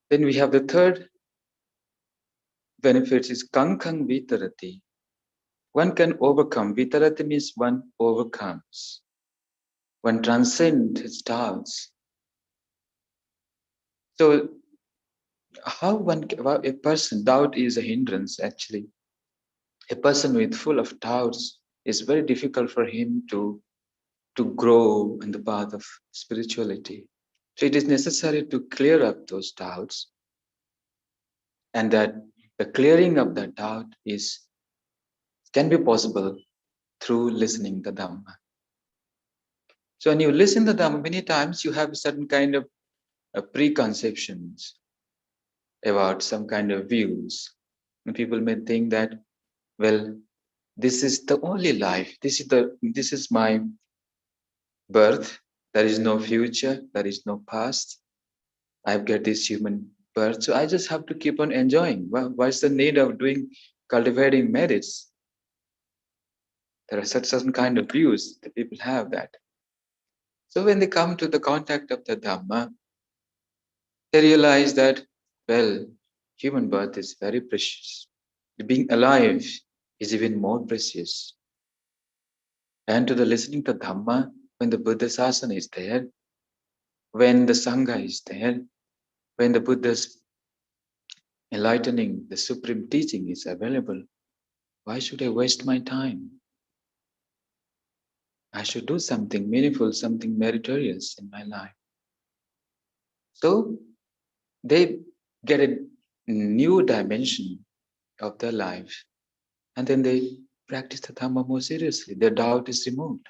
Speaker 3: we have the third benefit is kankang vitarati. One can overcome. Vitarati means one overcomes. One transcends his doubts. So how a person, doubt is a hindrance actually. A person with full of doubts is very difficult for him to grow in the path of spirituality. So it is necessary to clear up those doubts, and that the clearing of that doubt can be possible through listening the Dhamma. So when you listen the Dhamma, many times you have certain kind of preconceptions about some kind of views. And people may think that, well, this is the only life. This is my birth. There is no future. There is no past. I've got this human birth, so I just have to keep on enjoying. Well, what's the need of cultivating merits? There are certain kind of views that people have that. So when they come to the contact of the Dhamma, they realize that, well, human birth is very precious. Being alive is even more precious. And to the listening to Dhamma, when the Buddha Sasana is there, when the Sangha is there, when the Buddha's enlightening, the supreme teaching is available, why should I waste my time? I should do something meaningful, something meritorious in my life. So they get a new dimension of their life, and then they practice the Dhamma more seriously. Their doubt is removed.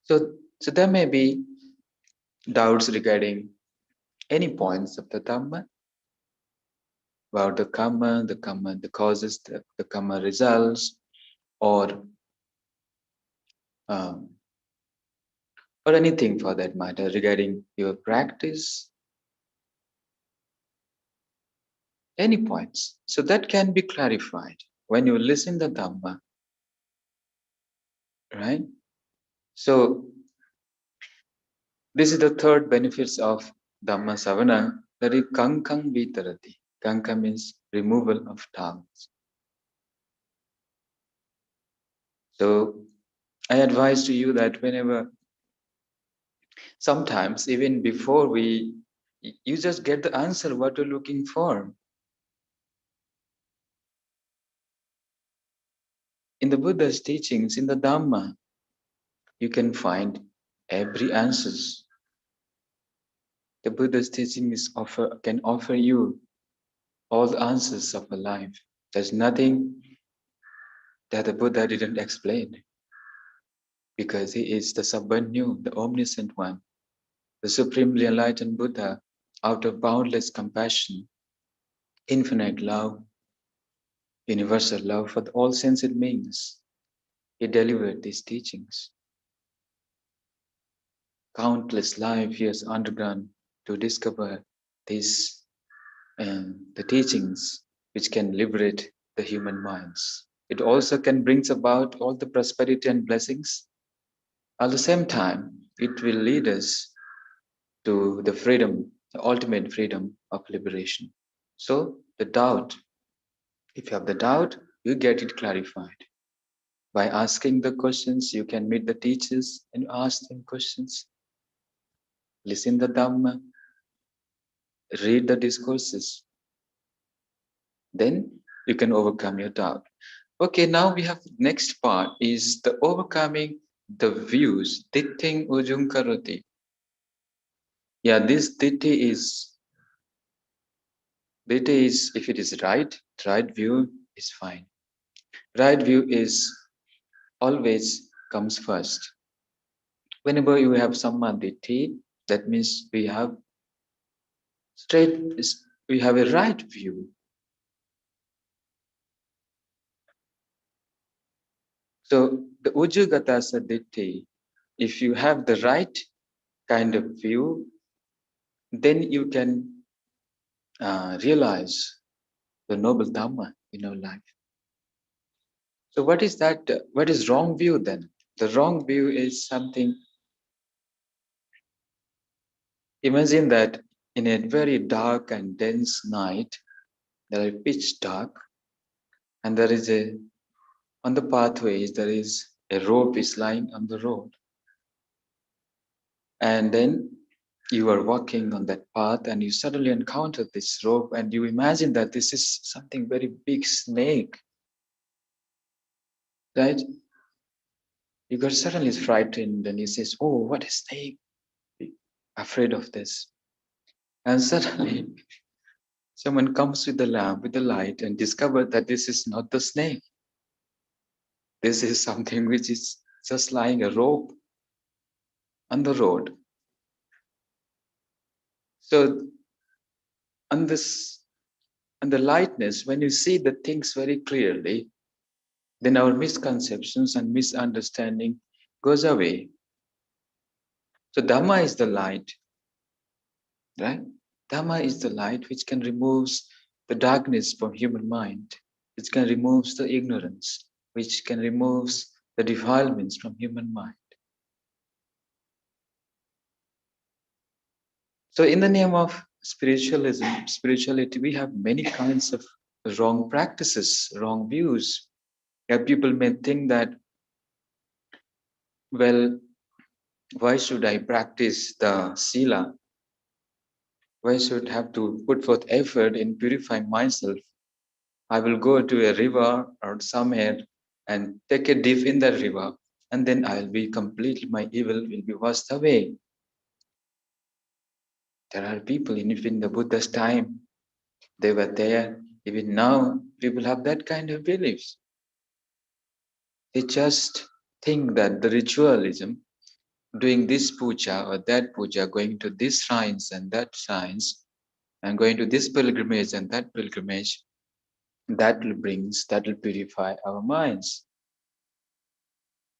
Speaker 3: So there may be doubts regarding any points of the Dhamma, about the karma, the causes, the karma results, or um, or anything for that matter regarding your practice, any points. So that can be clarified when you listen the Dhamma, right? So this is the third benefits of Dhamma Savana, that is kankang vitarati. Kanka means removal of doubts. So I advise to you that whenever, sometimes even before you just get the answer what you're looking for. In the Buddha's teachings, in the Dhamma, you can find every answers. The Buddha's teaching can offer you all the answers of a life. There's nothing that the Buddha didn't explain, because he is the Sabbanyu, the omniscient one, the supremely enlightened Buddha, out of boundless compassion, infinite love, universal love for all sentient beings. He delivered these teachings. Countless lives he has undergone to discover these the teachings which can liberate the human minds. It also can bring about all the prosperity and blessings. At the same time, it will lead us to the freedom, the ultimate freedom of liberation. So the doubt, if you have the doubt, you get it clarified. By asking the questions, you can meet the teachers and ask them questions. Listen the Dhamma, read the discourses. Then you can overcome your doubt. Okay, now we have next part is the overcoming the views. Ditting ujung karoti. Yeah, this ditti is, if it is right view is fine. Right view is always comes first. Whenever you have samma ditti, that means we have a right view. So the ujugata ditti, if you have the right kind of view, then you can realize the noble Dhamma in our life. So what is that? What is wrong view then? The wrong view is something. Imagine that in a very dark and dense night, there is pitch dark, and on the pathways there is a rope is lying on the road, and then you are walking on that path and you suddenly encounter this rope and you imagine that this is something very big snake, right? You got suddenly frightened and you says, oh, what a snake, afraid of this. And suddenly someone comes with the lamp, with the light, and discover that this is not the snake. This is something which is just lying a rope on the road. So on the lightness, when you see the things very clearly, then our misconceptions and misunderstanding goes away. So Dhamma is the light, right? Dhamma is the light which can remove the darkness from human mind, which can remove the ignorance, which can remove the defilements from human mind. So in the name of spirituality, we have many kinds of wrong practices, wrong views. People may think that, well, why should I practice the sila? Why should I have to put forth effort in purifying myself? I will go to a river or somewhere and take a dip in that river, and then I'll be completely, my evil will be washed away. There are people, even in the Buddha's time, they were there. Even now, people have that kind of beliefs. They just think that the ritualism, doing this puja or that puja, going to this shrines and that shrines, and going to this pilgrimage and that pilgrimage, that will purify our minds.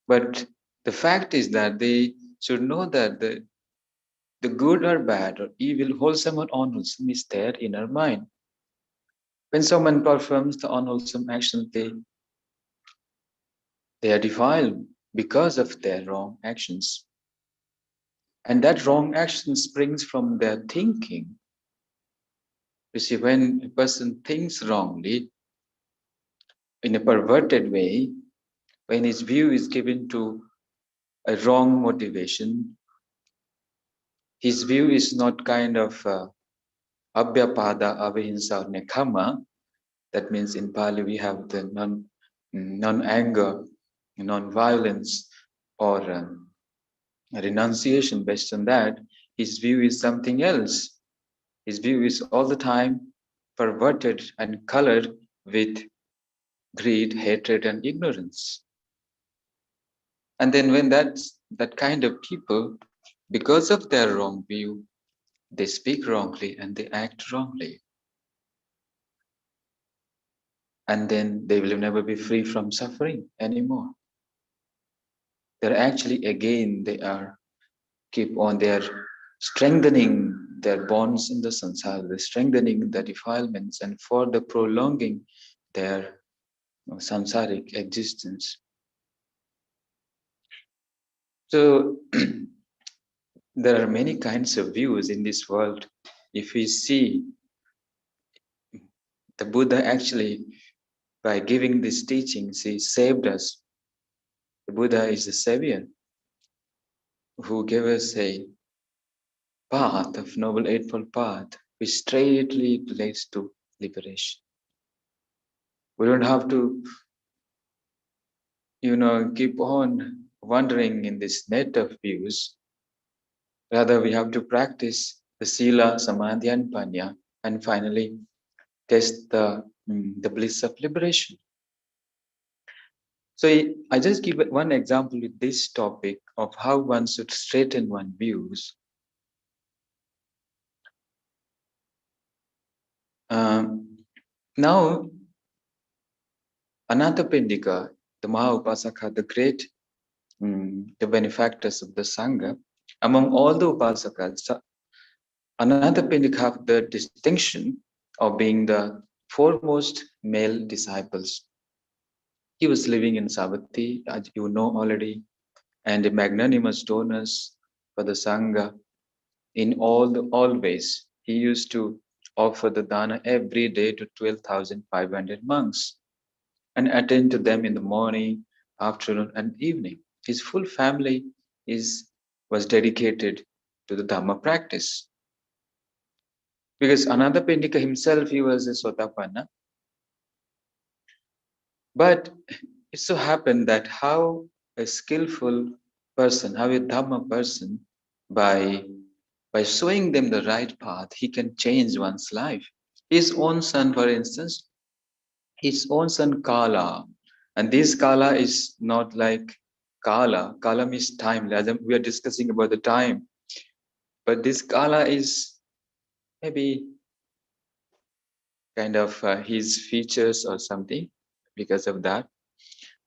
Speaker 3: But the fact is that they should know that the good or bad or evil, wholesome or unwholesome is there in our mind. When someone performs the unwholesome actions, they are defiled because of their wrong actions. And that wrong action springs from their thinking. You see, when a person thinks wrongly, in a perverted way, when his view is given to a wrong motivation, his view is not kind of abhyapada, avihimsa, or nekama. That means in Pali we have the non-anger, non-violence, or renunciation. Based on that, his view is something else. His view is all the time perverted and colored with greed, hatred, and ignorance. And then when that kind of people, because of their wrong view, they speak wrongly and they act wrongly. And then they will never be free from suffering anymore. They're actually, again, they are strengthening their bonds in the samsara, they're strengthening the defilements and for the prolonging their samsaric existence. So there are many kinds of views in this world. If we see the Buddha actually, by giving these teachings, he saved us. The Buddha is the savior who gave us a path of Noble Eightfold Path, which straightly leads to liberation. We don't have to, keep on wandering in this net of views. Rather, we have to practice the Sila, Samadhi, and Panya, and finally taste the bliss of liberation. So I just give one example with this topic of how one should straighten one's views. Now, Anathapindika, the Mahaupasaka, the great, the benefactors of the Sangha, among all the Upasakas, Anathapindika have the distinction of being the foremost male disciples. He was living in Savatthi, as you know already, and a magnanimous donors for the Sangha in all ways. He used to offer the dana every day to 12,500 monks and attend to them in the morning, afternoon, and evening. His full family was dedicated to the Dhamma practice. Because Anathapindika himself, he was a Sotapanna. But it so happened that how a skillful person, how a Dhamma person, by showing them the right path, he can change one's life. His own son, for instance, his own son Kala, and this Kala is not like Kala. Kala means time. We are discussing about the time, but this Kala is maybe kind of his features or something. Because of that,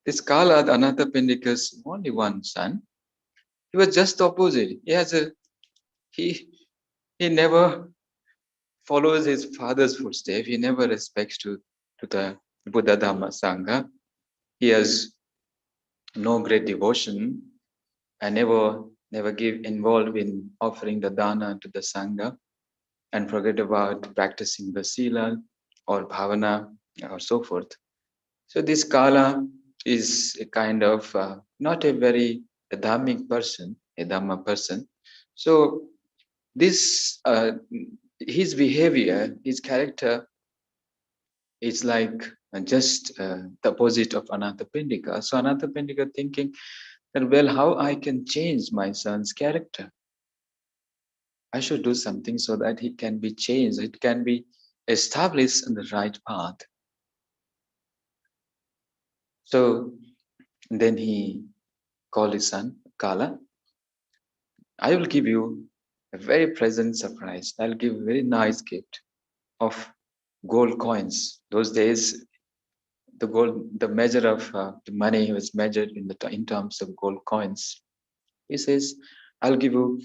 Speaker 3: this Kala, the Anathapindika's only one son, he was just opposite. He never follows his father's footsteps. He never respects to the Buddha Dhamma Sangha. He has no great devotion and never give involved in offering the dana to the Sangha and forget about practicing the sila or bhavana or so forth. So this Kala is a kind of not a very dhammic person, a Dhamma person. So this his behavior, his character is like just the opposite of Anathapindika. So Anathapindika thinking that, well, how I can change my son's character? I should do something so that he can be changed, it can be established in the right path. So then he called his son, Kala. I will give you a very pleasant surprise. I'll give a very nice gift of gold coins. Those days, the measure of the money was measured in terms of gold coins. He says, I'll give you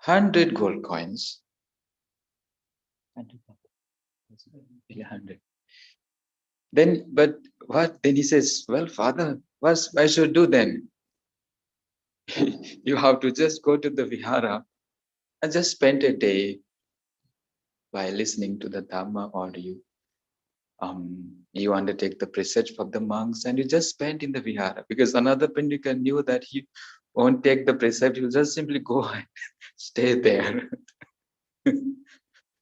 Speaker 3: 100 gold coins. 100. Then, but what? Then he says, well, father, what I should do then? You have to just go to the vihara and just spend a day by listening to the Dhamma, or you undertake the precepts of the monks and you just spend in the vihara, because another Pandita knew that he won't take the precept, he'll just simply go and stay there,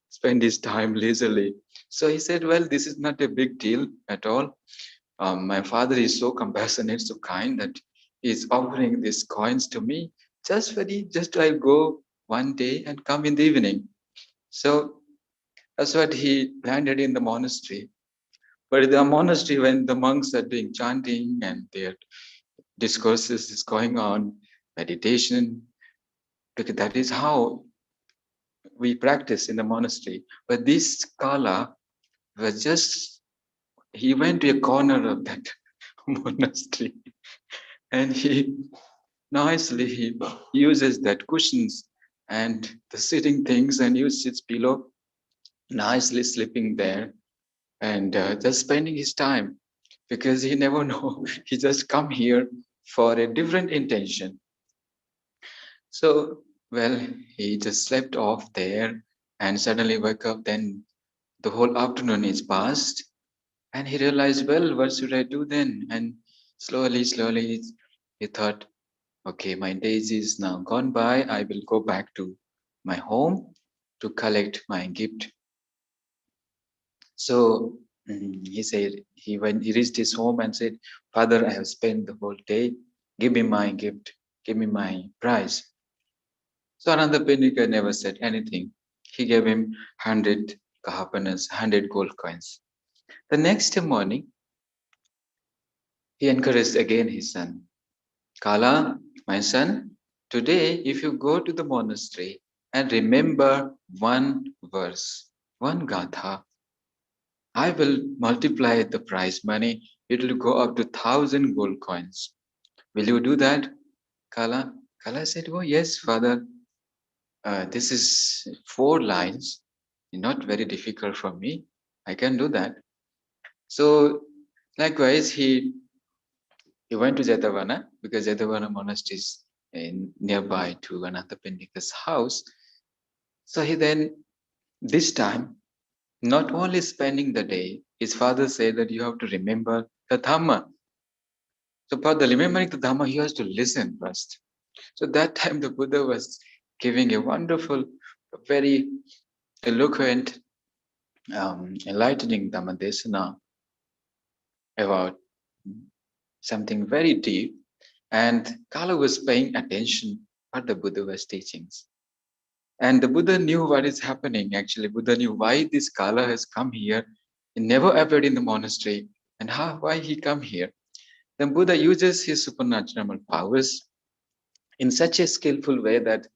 Speaker 3: spend his time leisurely. So he said, well, this is not a big deal at all. My father is so compassionate, so kind that he's offering these coins to me just I'll go one day and come in the evening. So that's what he landed in the monastery. But in the monastery, when the monks are doing chanting and their discourses is going on, meditation, because that is how we practice in the monastery. But this Kala was just, he went to a corner of that monastery and he uses that cushions and the sitting things and uses its pillow, nicely sleeping there and just spending his time, because he never know, he just come here for a different intention. So, well, he just slept off there and suddenly woke up. Then the whole afternoon is past and he realized, well, what should I do then? And slowly, he thought, okay, my days is now gone by. I will go back to my home to collect my gift. So he said, when he reached his home and said, Father, I have spent the whole day. Give me my gift. Give me my prize. So Ananda Pendika never said anything. He gave him 100 kahapanas, 100 gold coins. The next morning, he encouraged again his son. Kala, my son, today if you go to the monastery and remember one verse, one gatha, I will multiply the prize money. It will go up to 1,000 gold coins. Will you do that, Kala? Kala said, oh yes, father. This is 4 lines, not very difficult for me. I can do that. So likewise, he went to Jetavana, because Jetavana monastery is nearby to Ananta Pendika's house. So he then, this time, not only spending the day, his father said that you have to remember the Dhamma. So for the remembering the Dhamma, he has to listen first. So that time the Buddha was giving a wonderful, very eloquent, enlightening Dhammadesana about something very deep. And Kala was paying attention what the Buddha was teaching. And the Buddha knew what is happening. Actually, Buddha knew why this Kala has come here. He never appeared in the monastery. And why he come here? Then Buddha uses his supernatural powers in such a skillful way that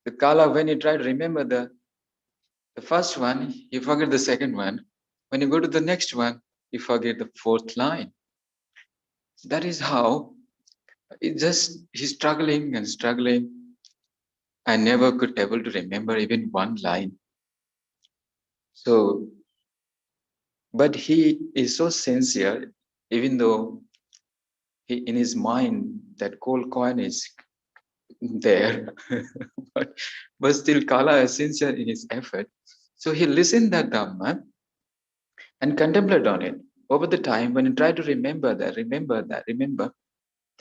Speaker 3: the Kala, when he tried to remember the first one, he forget the second one. When you go to the next one, you forget the 4th line. That is how he's struggling and struggling. I never could able to remember even one line. So, but he is so sincere, even though in his mind that gold coin is there, but still Kala is sincere in his effort. So he listened that Dhamma and contemplated on it. Over the time, when he tried to remember, then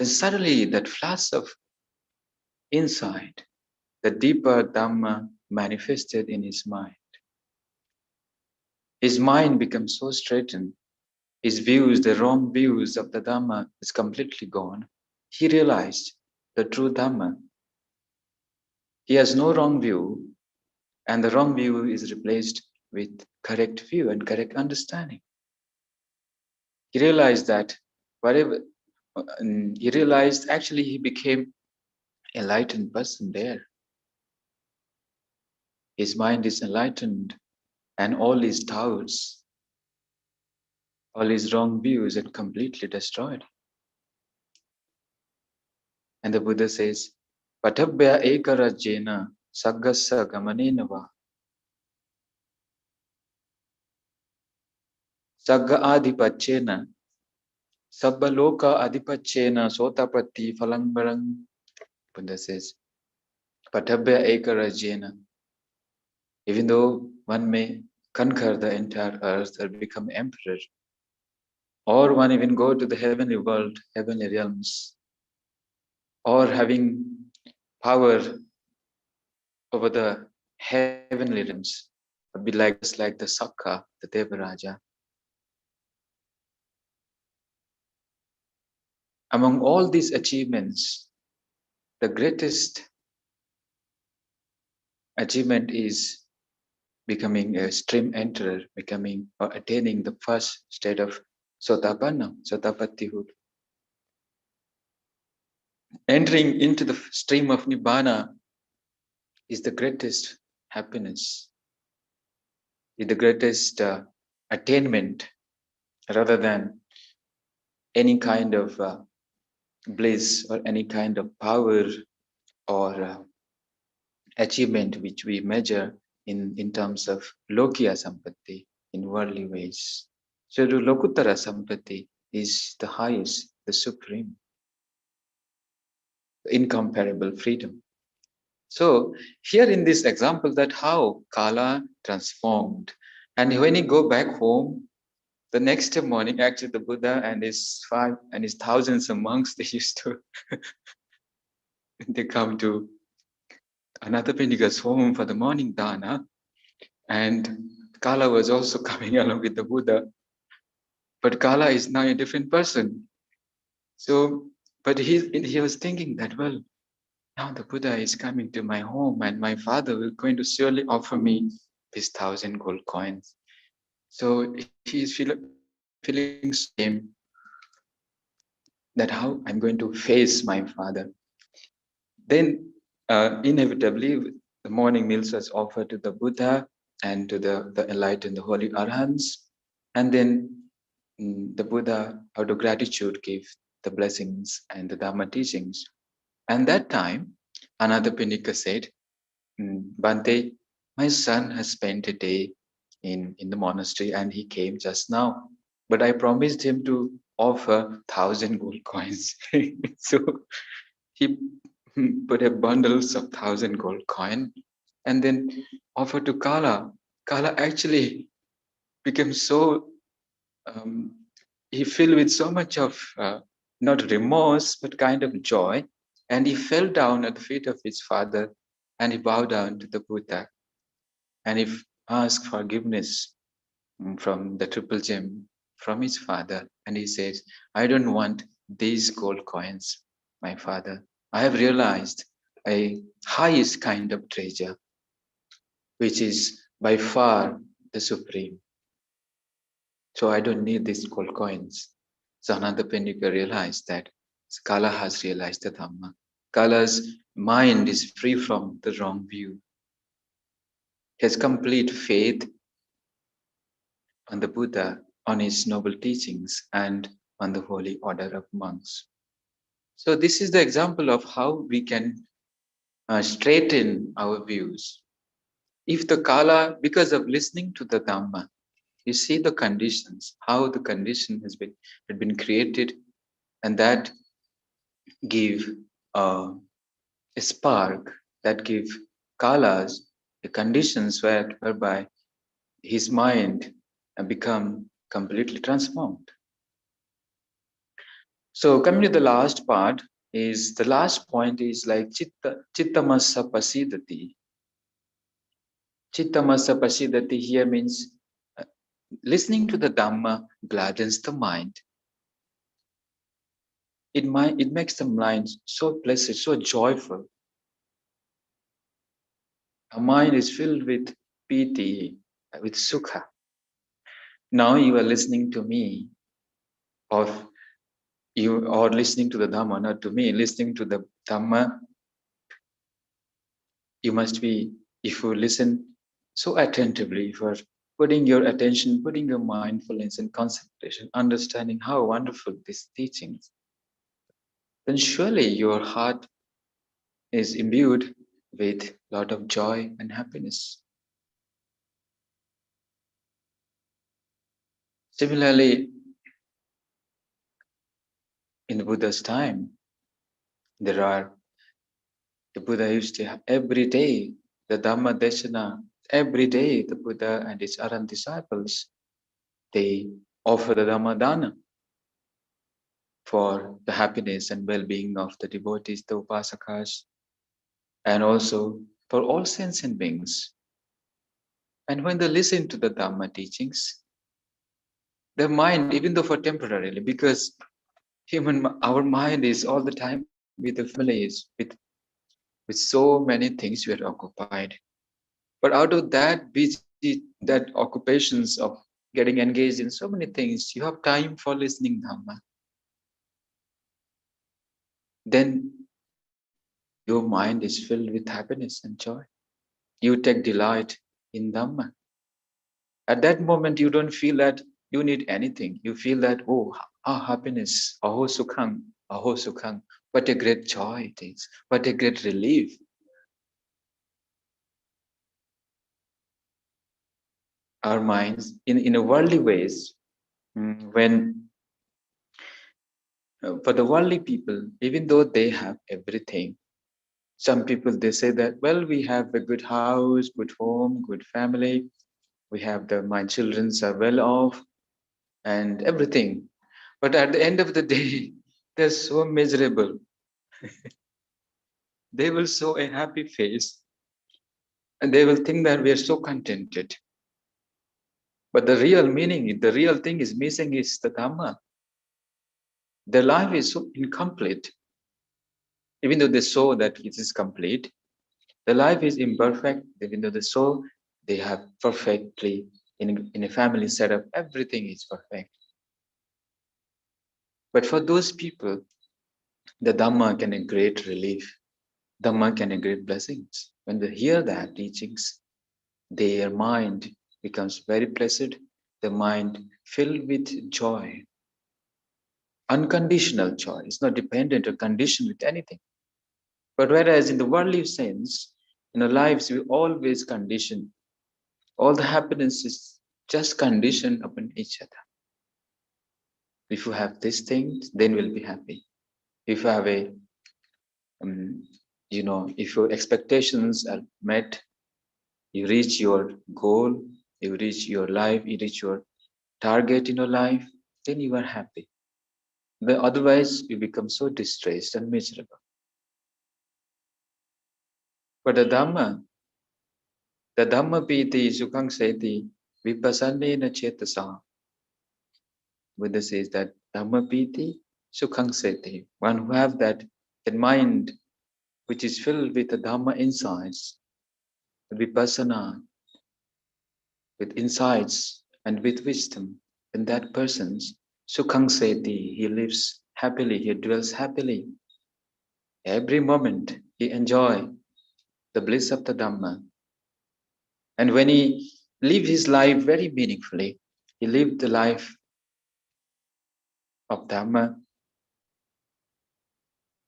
Speaker 3: suddenly that flash of insight, the deeper Dhamma manifested in his mind. His mind becomes so straightened. His views, the wrong views of the Dhamma, is completely gone. He realized the true Dhamma. He has no wrong view, and the wrong view is replaced with correct view and correct understanding. He realized that whatever he realized, actually he became a enlightened person there. His mind is enlightened, and all his doubts, all his wrong views are completely destroyed. And the Buddha says, Patabhya ekarajena saggasa gamanena va sagga adipachena sabbaloka adipachena sotapatti phalambarang. Buddha says, Patabhya ekarajena. Even though one may conquer the entire earth or become emperor, or one even go to the heavenly world, heavenly realms, or having power over the heavenly realms, be like just like the Sakka, the Devaraja. Among all these achievements, the greatest achievement is becoming a stream enterer, becoming or attaining the first state of Sotapanna, Sotapattihood. Entering into the stream of Nibbana is the greatest happiness, is the greatest attainment, rather than any kind of bliss or any kind of power or achievement which we measure in terms of Lokiya Sampatti, in worldly ways. So the Lokuttara Sampatti is the highest, the supreme, the incomparable freedom. So here in this example, that how Kala transformed, and when he go back home, the next morning, actually the Buddha and his 1,000s of monks, they used to they come to Anathapindika's home for the morning dana, and Kala was also coming along with the Buddha, but Kala is now a different person. So, but he was thinking that, well, now the Buddha is coming to my home, and my father will going to surely offer me these 1,000 gold coins. So he is feeling shame that how I'm going to face my father. Then inevitably, the morning meals was offered to the Buddha and to the enlightened, the holy arhats. And then the Buddha, out of gratitude, gave the blessings and the Dhamma teachings. And that time, Anathapindika said, Bhante, my son has spent a day in the monastery and he came just now. But I promised him to offer 1,000 gold coins. So he put a bundles of 1,000 gold coin and then offered to Kala. Kala actually became so, he filled with so much of, not remorse, but kind of joy. And he fell down at the feet of his father and he bowed down to the Buddha. And he asked forgiveness from the triple gem from his father. And he says, I don't want these gold coins, my father. I have realized a highest kind of treasure, which is by far the supreme. So I don't need these gold coins. So Anathapindika realized that Kala has realized the Dhamma. Kala's mind is free from the wrong view. He has complete faith on the Buddha, on his noble teachings, and on the holy order of monks. So this is the example of how we can straighten our views. If the Kala, because of listening to the Dhamma, you see the conditions, how the condition had been created, and that give a spark, that give Kalas the conditions whereby his mind become completely transformed. So coming to the last part, is the last point is like chittamasa pasidati. Chittamasa pasidati here means listening to the Dhamma gladdens the mind. It makes the mind so blessed, so joyful. Our mind is filled with piti, with sukha. Now you are listening to me, or you are listening to the Dhamma, not to me, listening to the Dhamma. You must be, if you listen so attentively, if you are putting your attention, putting your mindfulness and concentration, understanding how wonderful this teaching is, then surely your heart is imbued with a lot of joy and happiness. Similarly, in the Buddha's time, the Buddha used to have every day the Dhamma Deshana. Every day, the Buddha and his Arahant disciples, they offer the Dhamma Dana for the happiness and well-being of the devotees, the upasakas, and also for all sentient beings. And when they listen to the Dhamma teachings, their mind, even though for temporarily, because our mind is all the time with the families, with so many things we are occupied. But out of that busy, that occupations of getting engaged in so many things, you have time for listening Dhamma. Then your mind is filled with happiness and joy. You take delight in Dhamma. At that moment, you don't feel that you need anything. You feel that, oh, happiness, aho sukhang, what a great joy it is, what a great relief. Our minds, in a worldly ways, when for the worldly people, even though they have everything, some people they say that, well, we have a good house, good home, good family, we have my childrens are well off and everything. But at the end of the day, they're so miserable. They will show a happy face and they will think that we are so contented. But the real meaning, the real thing is missing is the Dhamma. Their life is so incomplete. Even though they show that it is complete, the life is imperfect. Even though they show they have perfectly, in a family setup, everything is perfect. But for those people, the Dhamma can a great relief. Dhamma can a great blessings. When they hear that teachings, their mind becomes very blessed, the mind filled with joy. Unconditional joy. It's not dependent or conditioned with anything. But whereas in the worldly sense, in our lives, we always condition. All the happiness is just conditioned upon each other. If you have this thing, then we'll be happy. If you have if your expectations are met, you reach your goal, you reach your life, you reach your target in your life, then you are happy. But otherwise, you become so distressed and miserable. But the Dhamma piti sukhang seti vipassana chetasa. Buddha says that Dhamma piti sukhang seti. One who have that mind which is filled with the Dhamma insights, vipassana, with insights and with wisdom, then that person's sukhang seti, he lives happily, he dwells happily. Every moment he enjoys the bliss of the Dhamma. And when he lived his life very meaningfully, he lived the life of Dhamma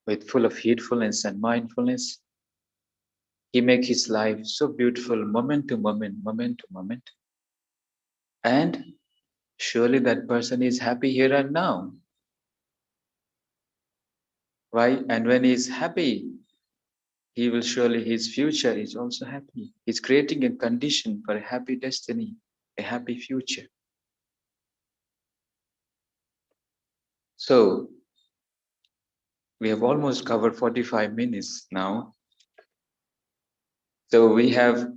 Speaker 3: with full of heedfulness and mindfulness. He makes his life so beautiful, moment to moment, moment to moment. And surely that person is happy here and now. Right? And when he is happy, he will surely, his future is also happy. He's creating a condition for a happy destiny, a happy future. So, we have almost covered 45 minutes now. So we have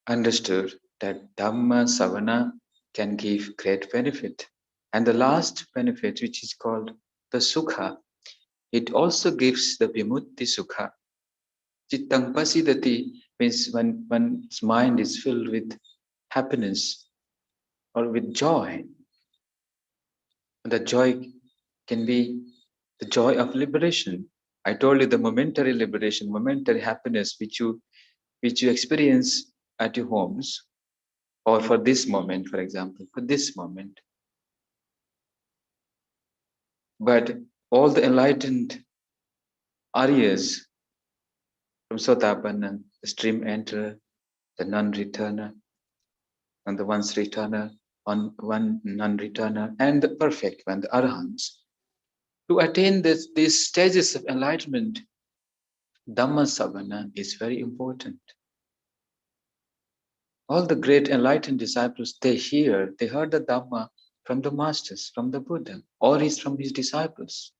Speaker 3: understood that Dhamma Savana can give great benefit. And the last benefit, which is called the Sukha, it also gives the Vimutti Sukha. Cittang pasidati Means when one's mind is filled with happiness or with joy, the joy can be the joy of liberation. I told you the momentary liberation, momentary happiness which you experience at your homes, or for this moment, for example, for this moment. But all the enlightened Aryas from Sotapanna, the stream enter, the non-returner, and the once returner, one non-returner, and the perfect one, the Arahants. To attain these stages of enlightenment, Dhamma Savana is very important. All the great enlightened disciples, they heard the Dhamma from the masters, from the Buddha, or is from his disciples.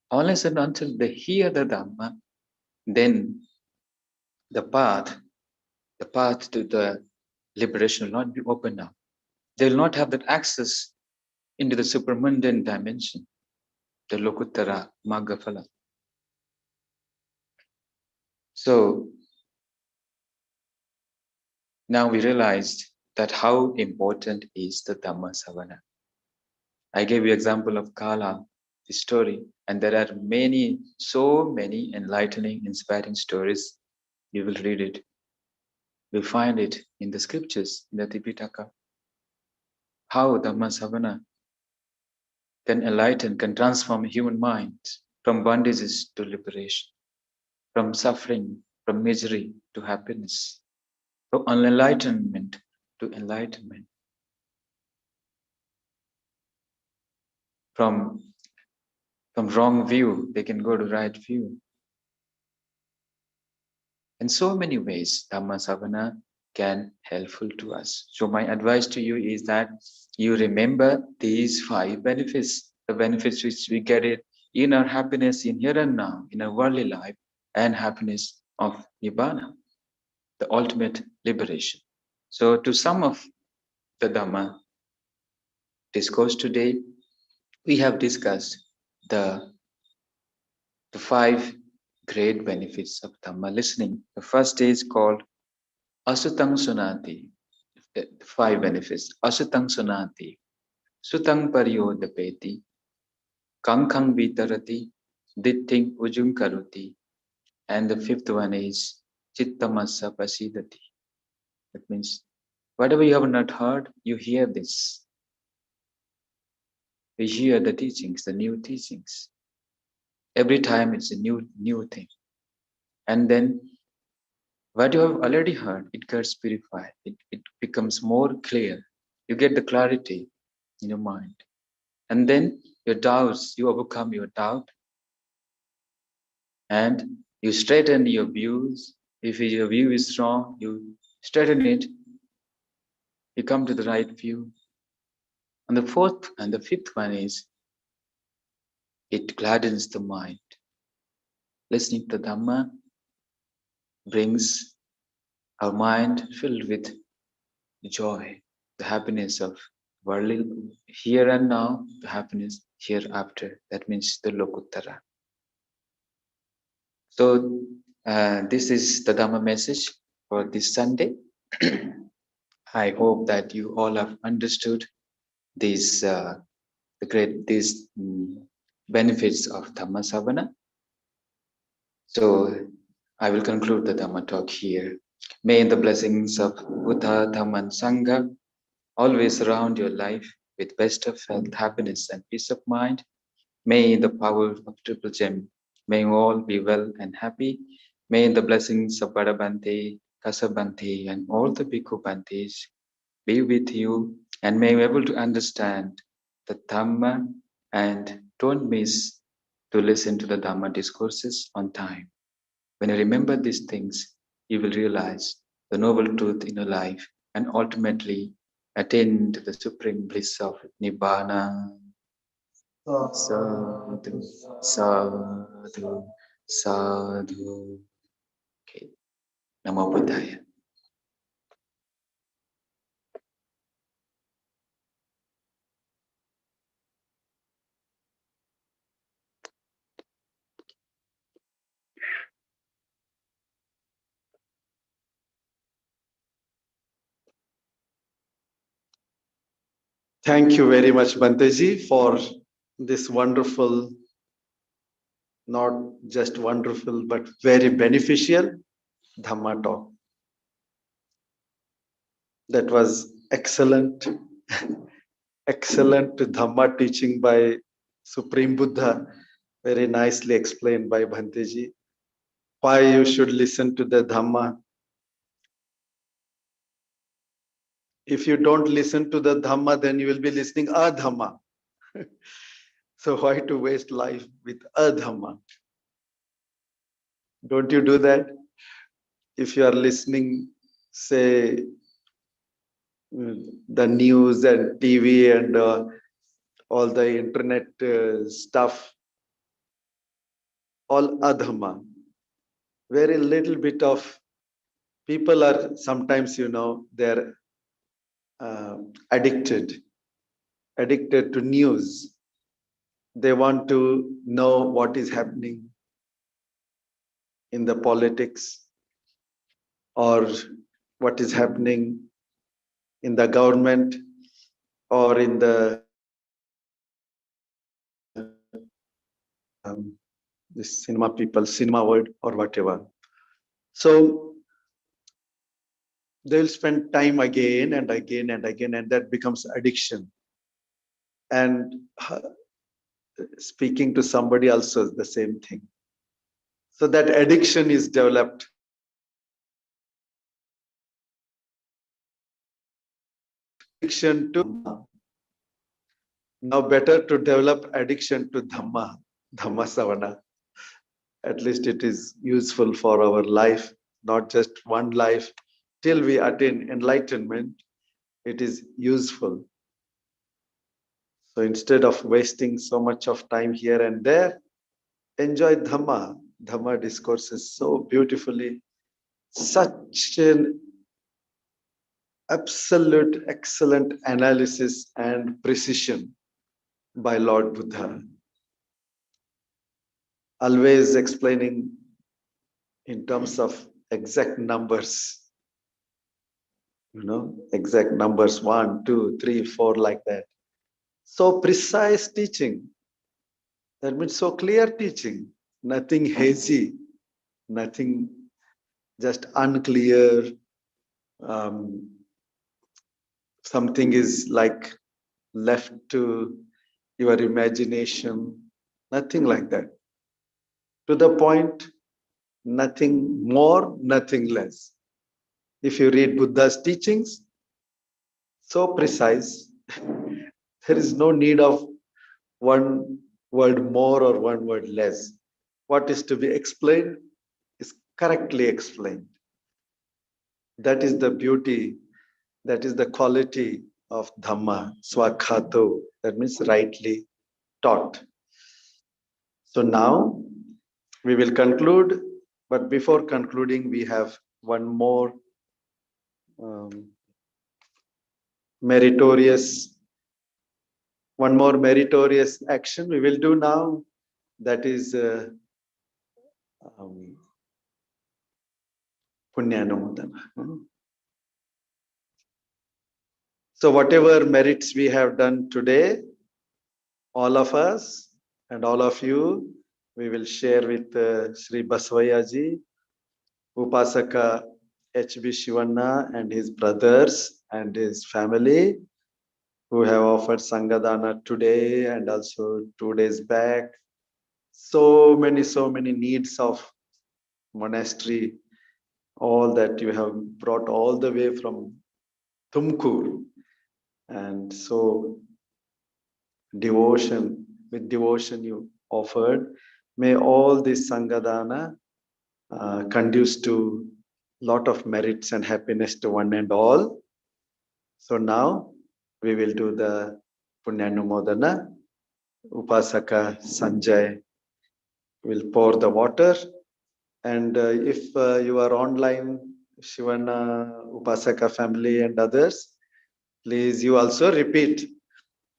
Speaker 3: Unless and until they hear the Dhamma, then the path to the liberation will not be opened up. They will not have that access into the supermundane dimension, the Lokuttara Magga. So now we realized that how important is the Dhamma Savana. I gave you example of Kala, the story, and there are many, so many enlightening, inspiring stories. You will read it. You'll find it in the scriptures, in the Tipitaka. How Dhamma Savana can enlighten, can transform human minds from bondages to liberation, from suffering, from misery to happiness, from unenlightenment to enlightenment, from wrong view, they can go to right view. In so many ways, Dhamma Savana can helpful to us. So my advice to you is that you remember these 5 benefits, the benefits which we get it in our happiness in here and now, in our worldly life, and happiness of Nibbana, the ultimate liberation. So to sum up the Dhamma discourse today, we have discussed the 5 great benefits of Dhamma listening. The first is called Asutang Sunati. The 5 benefits. Asutang Sunati. Sutang Paryodapeti. Kankang Vitarati. Ditting Ujung Karuti. And the 5th one is Chittamasa Pasidati. That means whatever you have not heard, you hear this. You hear the teachings, the new teachings. Every time it's a new thing. And then what you have already heard, it gets purified. It becomes more clear. You get the clarity in your mind. And then your doubts, you overcome your doubt. And you straighten your views. If your view is wrong, you straighten it. You come to the right view. And the 4th and the 5th one is, it gladdens the mind. Listening to Dhamma brings our mind filled with joy, the happiness of worldly here and now, the happiness hereafter. That means the Lokuttara. So this is the Dhamma message for this Sunday. I hope that you all have understood these benefits of Dhamma Savana. So I will conclude the Dhamma talk here. May the blessings of Buddha, Dhamma, and Sangha always surround your life with best of health, happiness, and peace of mind. May the power of Triple Gem, may you all be well and happy. May the blessings of Badabante, Kasabante, and all the Bhikkhu Bantes be with you, and may you be able to understand the Dhamma and don't miss to listen to the Dhamma discourses on time. When you remember these things, you will realize the noble truth in your life and ultimately attain to the supreme bliss of Nibbana. Sadhu, sadhu, sadhu. Okay. Namo Buddhaya.
Speaker 1: Thank you very much, Banteji, for this wonderful, not just wonderful, but very beneficial Dhamma talk. That was excellent, excellent Dhamma teaching by Supreme Buddha, very nicely explained by Bhanteji. Why you should listen to the Dhamma. If you don't listen to the Dhamma, then you will be listening a Dhamma. So why to waste life with a Dhamma? Don't you do that? If you are listening, say, the news and TV and all the internet stuff, all adhamma. Very little bit of people are sometimes, they're addicted to news. They want to know what is happening in the politics or what is happening in the government or in the the cinema people, cinema world or whatever. So they'll spend time again and again and again, and that becomes addiction. And speaking to somebody also is the same thing. So that addiction is developed. Addiction to Dhamma. Now better to develop addiction to Dhamma, Dhamma Savana. At least it is useful for our life, not just one life. Till we attain enlightenment, it is useful. So instead of wasting so much of time here and there, enjoy Dhamma. Dhamma discourse is so beautifully, such an absolute excellent analysis and precision by Lord Buddha. Always explaining in terms of exact numbers, exact numbers 1, 2, 3, 4, like that. So precise teaching. That means so clear teaching, nothing hazy, nothing just unclear. Something is like left to your imagination, nothing like that. To the point, nothing more, nothing less. If you read Buddha's teachings, so precise, there is no need of one word more or one word less. What is to be explained is correctly explained. That is the beauty, that is the quality of Dhamma, Swakhato, that means rightly taught. So now we will conclude, but before concluding, we have one more meritorious action we will do now. That is Punyanumodana. So whatever merits we have done today, all of us and all of you, we will share with Sri Basavayaji, Upasaka H.B. Shivanna and his brothers and his family who have offered Sangadana today and also 2 days back. So many needs of monastery, all that you have brought all the way from Tumkur. And so with devotion you offered. May all this Sangadana conduce to lot of merits and happiness to one and all. So now we will do the Punyanumodana. Upasaka Sanjay will pour the water. And if you are online, Shivana, Upasaka family and others, please you also repeat.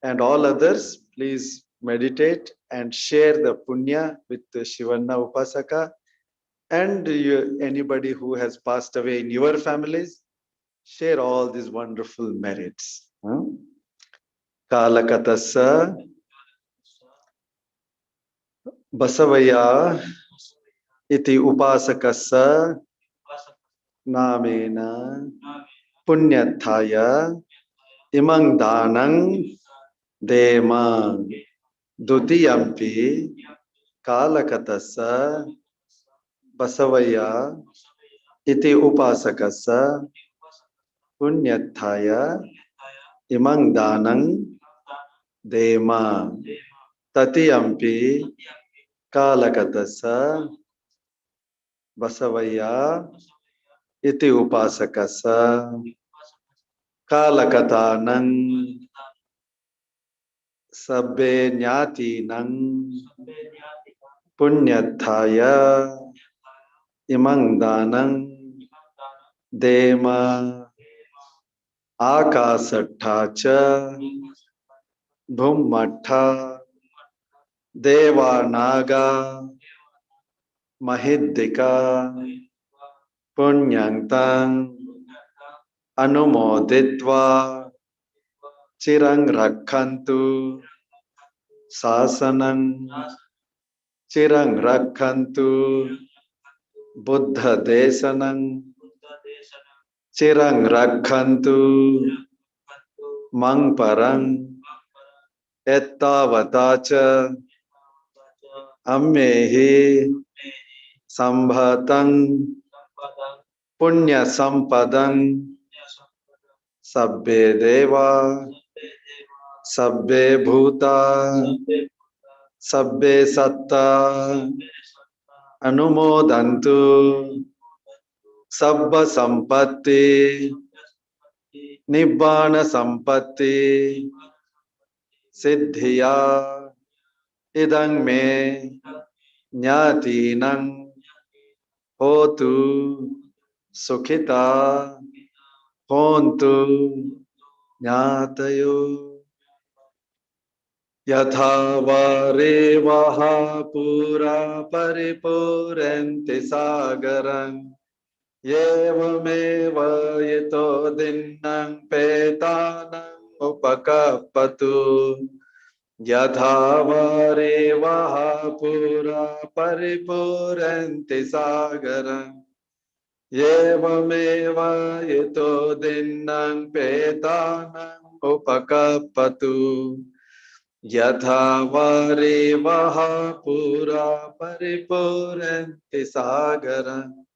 Speaker 1: And all others, please meditate and share the punya with the Shivana Upasaka and anybody who has passed away in your families. Share all these wonderful merits. Kalakatassa Basavaya iti upasakassa namena punyathaya imang danang dema dutiyampi kalakatassa basavaya iti upasakassa punyathaya imang danang dema tatiyampi kalakatassa basavaya iti upasakassa kalakatanang sabbe nyatinang punyathaya imang danang dema akasatthacha bhummatha devanaga mahiddika punyantang anumoditva chirang rakhantu sasanang chirang rakhantu buddha desanang chirang rakhantu mang parang ettavatacha ammehi sambhatang punya sampadang sabbe deva sabbe bhuta sabbe satta anumodantu sabba sampatti nibbana sampatti siddhiya idang me nyatinang hotu sukhita hontu nyatayo yatha varevaha pura paripuranti sagaram Yevameva yito dinnang petanang upakappatu Yatha varevaha pura paripuranti sagaram Yevameva yito dinnang petanang upakappatu Yatha varevaha pura paripuranti sagaram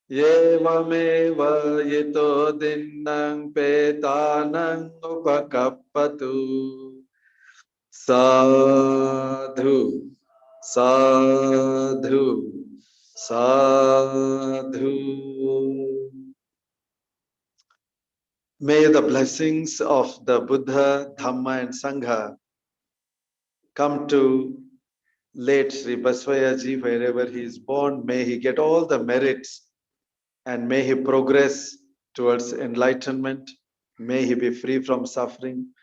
Speaker 1: Yevameva yito dinnang petanang upakappatu. Sadhu, sadhu, sadhu. May the blessings of the Buddha, Dhamma and Sangha come to late Sri Basvayaji wherever he is born. May he get all the merits and may he progress towards enlightenment. May he be free from suffering.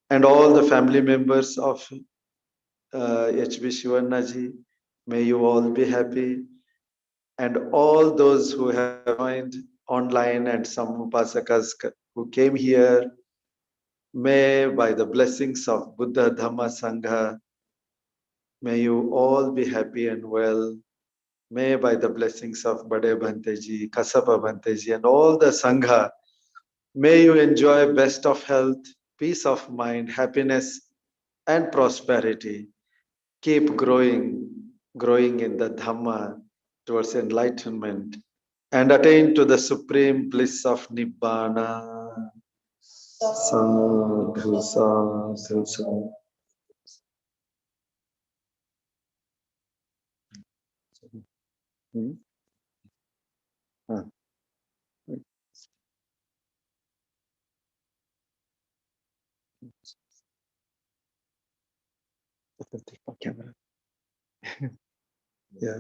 Speaker 1: And all the family members of H.B. Shivannaji, may you all be happy. And all those who have joined online and some upasakas who came here, may by the blessings of Buddha, Dhamma, Sangha, may you all be happy and well. May by the blessings of Bade Bhanteji, Kasapa Bhanteji and all the Sangha, may you enjoy best of health, peace of mind, happiness and prosperity. Keep growing in the Dhamma towards enlightenment and attain to the supreme bliss of Nibbana. Sadhu, sadhu, sadhu. Camera. Yeah,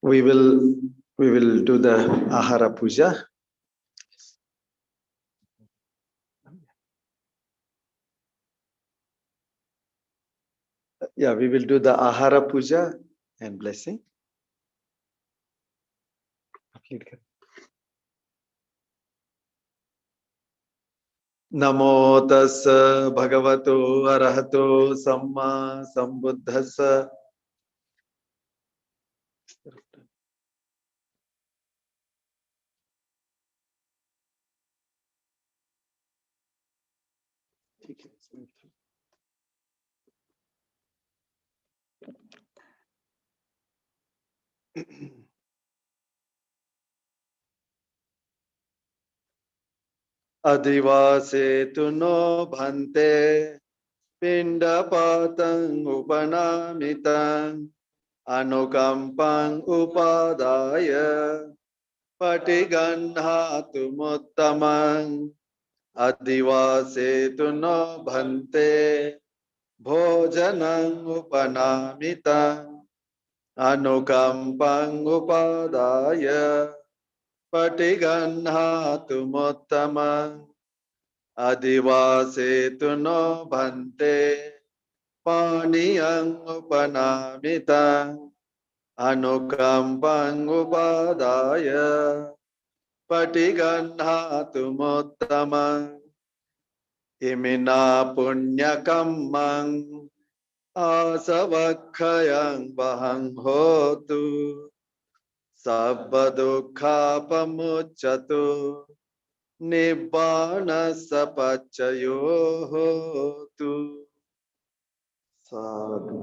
Speaker 1: we will do the Ahara Puja. Yeah, we will do the Ahara Puja and blessing. Namo tassa bhagavato arahato samma sambuddhassa. Adivase tu no bhante pindapatang upanamitam anukampang upadaya patiganhatu muttamang adivase tu no bhante bhojanang upanamitam anukampang upadaya patiganhatu muttamang adivase no bhante paniyang upanamitam anukampang upadaya patiganhatu muttamang imina punyakamang asavakkayang bahang hotu sabba dukkha pamuccatu nibbana sapachayo hotu. Sadhu.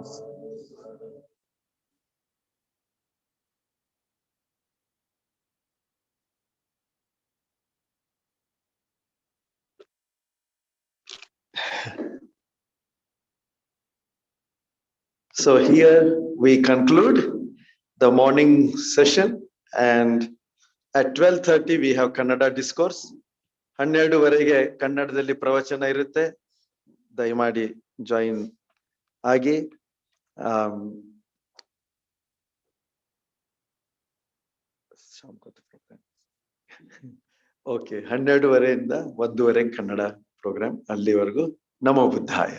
Speaker 1: So here we conclude the morning session, and at 12:30 we have Kannada discourse. 12ವರೆಗೆ ಕನ್ನಡದಲ್ಲಿ ಪ್ರವಚನ ಇರುತ್ತೆ. ದಯಮಾಡಿ join ಆಗಿ. Okay, 12ವರೆಯಿಂದ 1ವರೆಗೆ Kannada program. ಅಲ್ಲಿವರೆಗೂ ನಮೋ ಬುದ್ಧಾಯ.